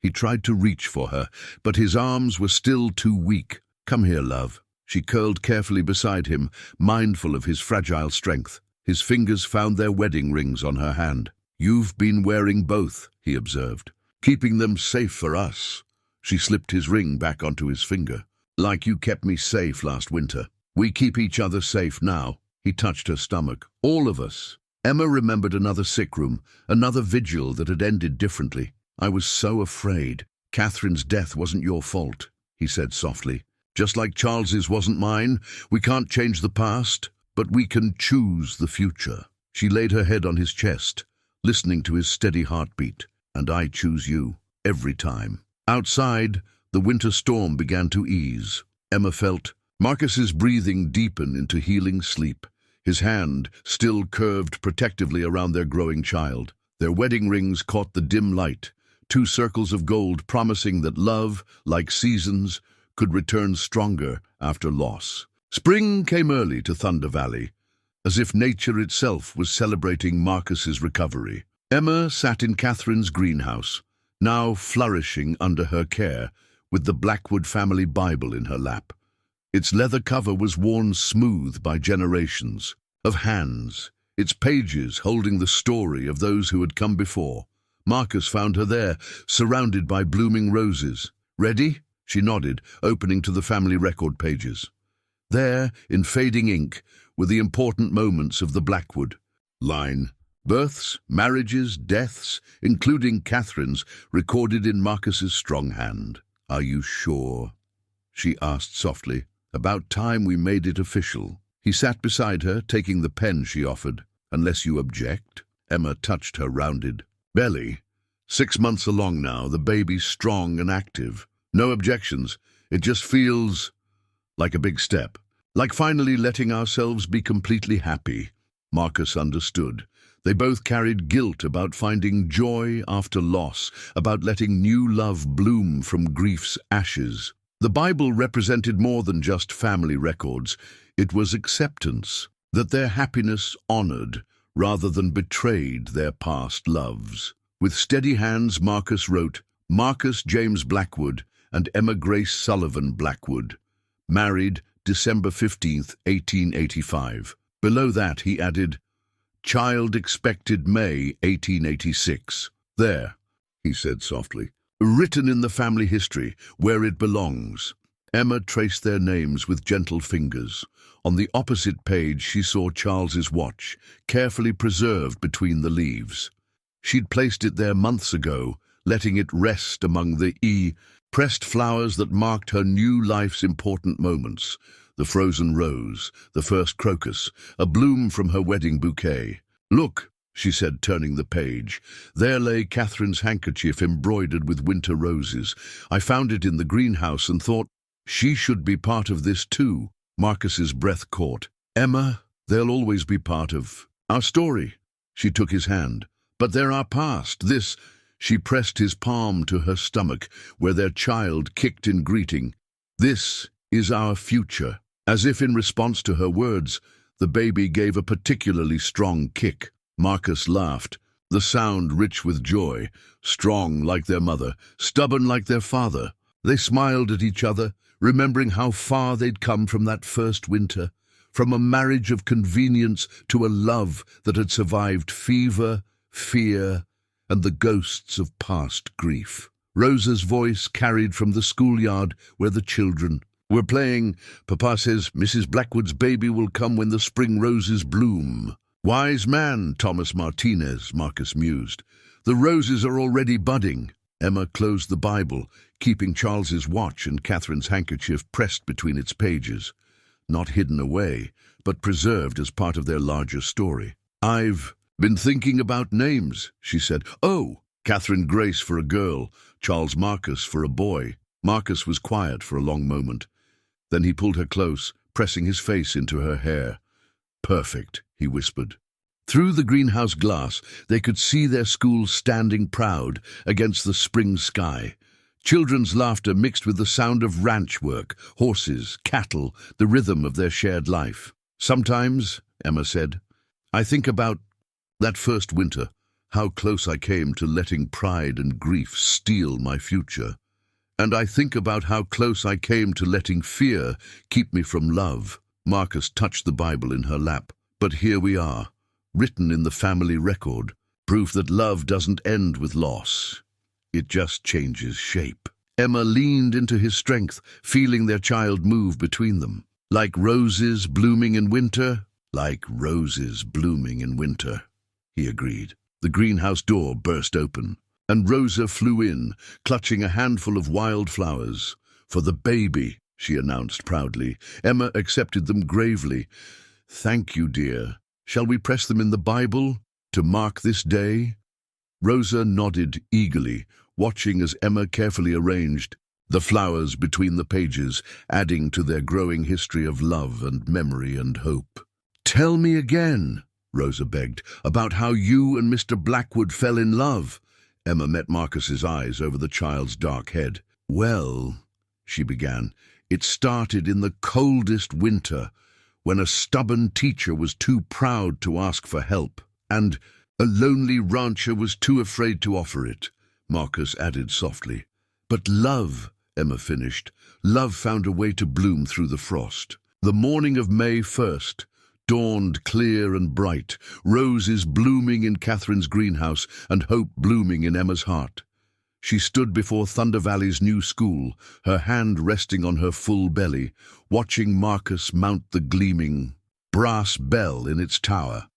He tried to reach for her, but his arms were still too weak. "Come here, love." She curled carefully beside him, mindful of his fragile strength. His fingers found their wedding rings on her hand. "You've been wearing both," he observed. "Keeping them safe for us." She slipped his ring back onto his finger. "Like you kept me safe last winter. We keep each other safe now." He touched her stomach. "All of us." Emma remembered another sick room, another vigil that had ended differently. "I was so afraid." "Catherine's death wasn't your fault," he said softly. "Just like Charles's wasn't mine. We can't change the past, but we can choose the future." She laid her head on his chest, listening to his steady heartbeat. "And I choose you, every time." Outside, the winter storm began to ease. Emma felt Marcus's breathing deepen into healing sleep, his hand still curved protectively around their growing child. Their wedding rings caught the dim light, two circles of gold promising that love, like seasons, could return stronger after loss. Spring came early to Thunder Valley, as if nature itself was celebrating Marcus's recovery. Emma sat in Catherine's greenhouse, now flourishing under her care, with the Blackwood family Bible in her lap. Its leather cover was worn smooth by generations of hands, its pages holding the story of those who had come before. Marcus found her there, surrounded by blooming roses. "Ready?" She nodded, opening to the family record pages. There, in fading ink, were the important moments of the Blackwood line. Births, marriages, deaths, including Catherine's, recorded in Marcus's strong hand. "Are you sure?" she asked softly. "About time we made it official." He sat beside her, taking the pen she offered. "Unless you object." Emma touched her rounded belly. 6 months along now, the baby's strong and active. No objections. It just feels like a big step. Like finally letting ourselves be completely happy. Marcus understood. They both carried guilt about finding joy after loss, about letting new love bloom from grief's ashes. The Bible represented more than just family records. It was acceptance, that their happiness honored, rather than betrayed, their past loves. With steady hands, Marcus wrote, "Marcus James Blackwood and Emma Grace Sullivan Blackwood, married December 15th, 1885. Below that he added, "Child expected May 1886. "There," he said softly, "written in the family history, where it belongs." Emma traced their names with gentle fingers. On the opposite page she saw Charles's watch, carefully preserved between the leaves. She'd placed it there months ago, letting it rest among the pressed flowers that marked her new life's important moments. The frozen rose, the first crocus, a bloom from her wedding bouquet. "Look," she said, turning the page. There lay Catherine's handkerchief embroidered with winter roses. "I found it in the greenhouse and thought, she should be part of this too." Marcus's breath caught. "Emma, they'll always be part of our story." She took his hand. "But they're our past. This—" She pressed his palm to her stomach, where their child kicked in greeting. "This is our future." As if in response to her words, the baby gave a particularly strong kick. Marcus laughed, the sound rich with joy, strong like their mother, stubborn like their father. They smiled at each other, remembering how far they'd come from that first winter, from a marriage of convenience to a love that had survived fever, fear, and the ghosts of past grief. Rosa's voice carried from the schoolyard where the children were playing. "Papa says Mrs. Blackwood's baby will come when the spring roses bloom." "Wise man, Thomas Martinez," Marcus mused. "The roses are already budding." Emma closed the Bible, keeping Charles's watch and Catherine's handkerchief pressed between its pages. Not hidden away, but preserved as part of their larger story. "I've been thinking about names," she said. "Oh, Catherine Grace for a girl, Charles Marcus for a boy." Marcus was quiet for a long moment. Then he pulled her close, pressing his face into her hair. "Perfect," he whispered. Through the greenhouse glass, they could see their school standing proud against the spring sky. Children's laughter mixed with the sound of ranch work, horses, cattle, the rhythm of their shared life. "Sometimes," Emma said, "I think about that first winter, how close I came to letting pride and grief steal my future. And I think about how close I came to letting fear keep me from love." Marcus touched the Bible in her lap. "But here we are, written in the family record, proof that love doesn't end with loss. It just changes shape." Emma leaned into his strength, feeling their child move between them. "Like roses blooming in winter?" "Like roses blooming in winter," he agreed. The greenhouse door burst open, and Rosa flew in, clutching a handful of wildflowers. "For the baby," she announced proudly. Emma accepted them gravely. "Thank you, dear. Shall we press them in the Bible to mark this day?" Rosa nodded eagerly, watching as Emma carefully arranged the flowers between the pages, adding to their growing history of love and memory and hope. "Tell me again," Rosa begged, "about how you and Mr. Blackwood fell in love." Emma met Marcus's eyes over the child's dark head. "Well," she began, "it started in the coldest winter, when a stubborn teacher was too proud to ask for help, and a lonely rancher was too afraid to offer it," Marcus added softly. "But love," Emma finished, "love found a way to bloom through the frost. The morning of May 1st dawned clear and bright, roses blooming in Catherine's greenhouse and hope blooming in Emma's heart. She stood before Thunder Valley's new school, her hand resting on her full belly, watching Marcus mount the gleaming brass bell in its tower.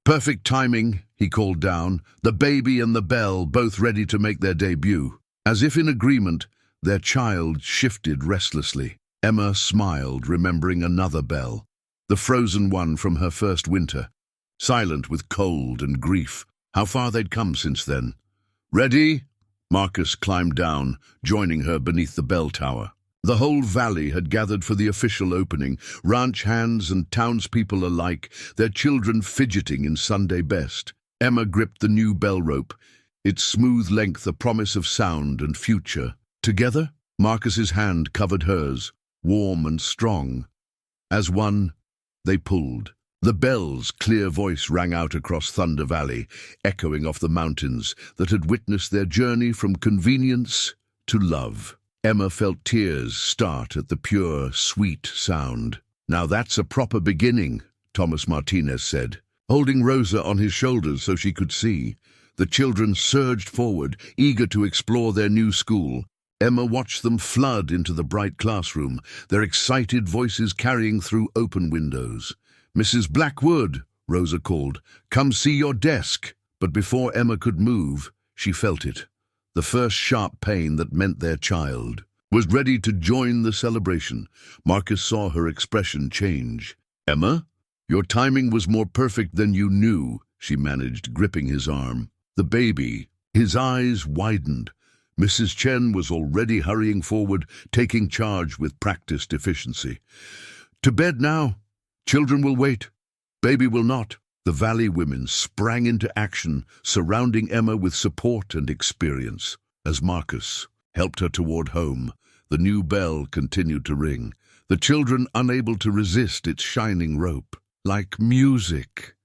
Perfect timing, he called down, the baby and the bell both ready to make their debut. As if in agreement, their child shifted restlessly. Emma smiled, remembering another bell, the frozen one from her first winter, silent with cold and grief. How far they'd come since then. Ready? Marcus climbed down, joining her beneath the bell tower. The whole valley had gathered for the official opening, ranch hands and townspeople alike, their children fidgeting in Sunday best. Emma gripped the new bell rope, its smooth length a promise of sound and future. Together, Marcus's hand covered hers, warm and strong. As one, they pulled. The bell's clear voice rang out across Thunder Valley, echoing off the mountains that had witnessed their journey from convenience to love. Emma felt tears start at the pure, sweet sound. Now that's a proper beginning, Thomas Martinez said, holding Rosa on his shoulders so she could see. The children surged forward, eager to explore their new school. Emma watched them flood into the bright classroom, their excited voices carrying through open windows. Mrs. Blackwood, Rosa called, come see your desk. But before Emma could move, she felt it. The first sharp pain that meant their child was ready to join the celebration. Marcus saw her expression change. Emma, your timing was more perfect than you knew, she managed, gripping his arm. The baby, his eyes widened. Mrs. Chen was already hurrying forward, taking charge with practiced efficiency. To bed now. Children will wait. Baby will not. The Valley women sprang into action, surrounding Emma with support and experience. As Marcus helped her toward home, the new bell continued to ring, the children unable to resist its shining rope. Like music,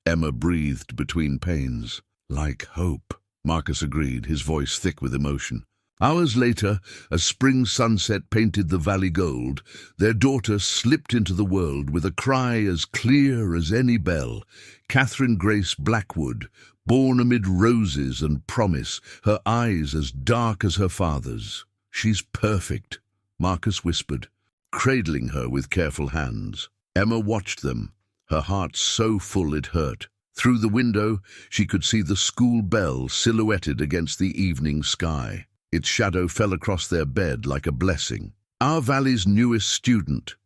Emma breathed between pains. Like hope, Marcus agreed, his voice thick with emotion. Hours later, as spring sunset painted the valley gold, their daughter slipped into the world with a cry as clear as any bell. Catherine Grace Blackwood, born amid roses and promise, her eyes as dark as her father's. She's perfect, Marcus whispered, cradling her with careful hands. Emma watched them, her heart so full it hurt. Through the window, she could see the school bell silhouetted against the evening sky. Its shadow fell across their bed like a blessing. Our valley's newest student,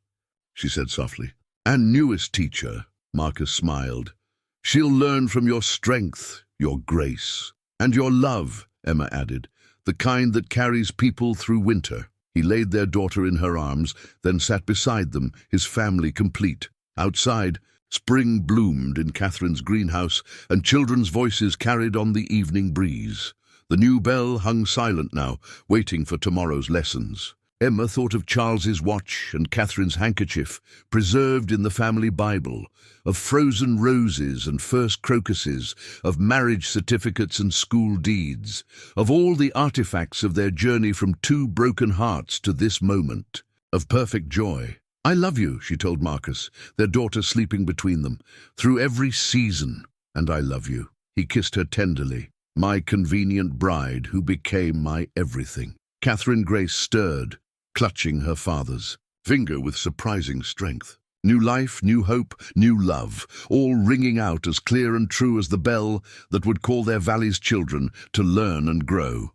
she said softly. And newest teacher, Marcus smiled. She'll learn from your strength, your grace, and your love, Emma added, the kind that carries people through winter. He laid their daughter in her arms, then sat beside them, his family complete. Outside, spring bloomed in Catherine's greenhouse, and children's voices carried on the evening breeze. The new bell hung silent now, waiting for tomorrow's lessons. Emma thought of Charles's watch and Catherine's handkerchief, preserved in the family Bible, of frozen roses and first crocuses, of marriage certificates and school deeds, of all the artifacts of their journey from two broken hearts to this moment, of perfect joy. I love you, she told Marcus, their daughter sleeping between them, through every season. And I love you. He kissed her tenderly. My convenient bride who became my everything. Catherine Grace stirred, clutching her father's finger with surprising strength. New life, new hope, new love, all ringing out as clear and true as the bell that would call their valley's children to learn and grow.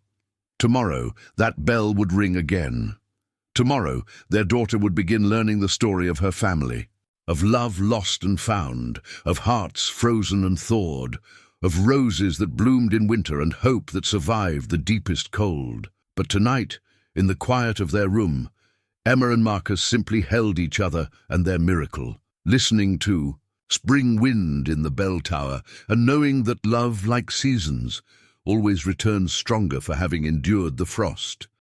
Tomorrow, that bell would ring again. Tomorrow, their daughter would begin learning the story of her family, of love lost and found, of hearts frozen and thawed, of roses that bloomed in winter and hope that survived the deepest cold. But tonight, in the quiet of their room, Emma and Marcus simply held each other and their miracle, listening to spring wind in the bell tower and knowing that love, like seasons, always returns stronger for having endured the frost.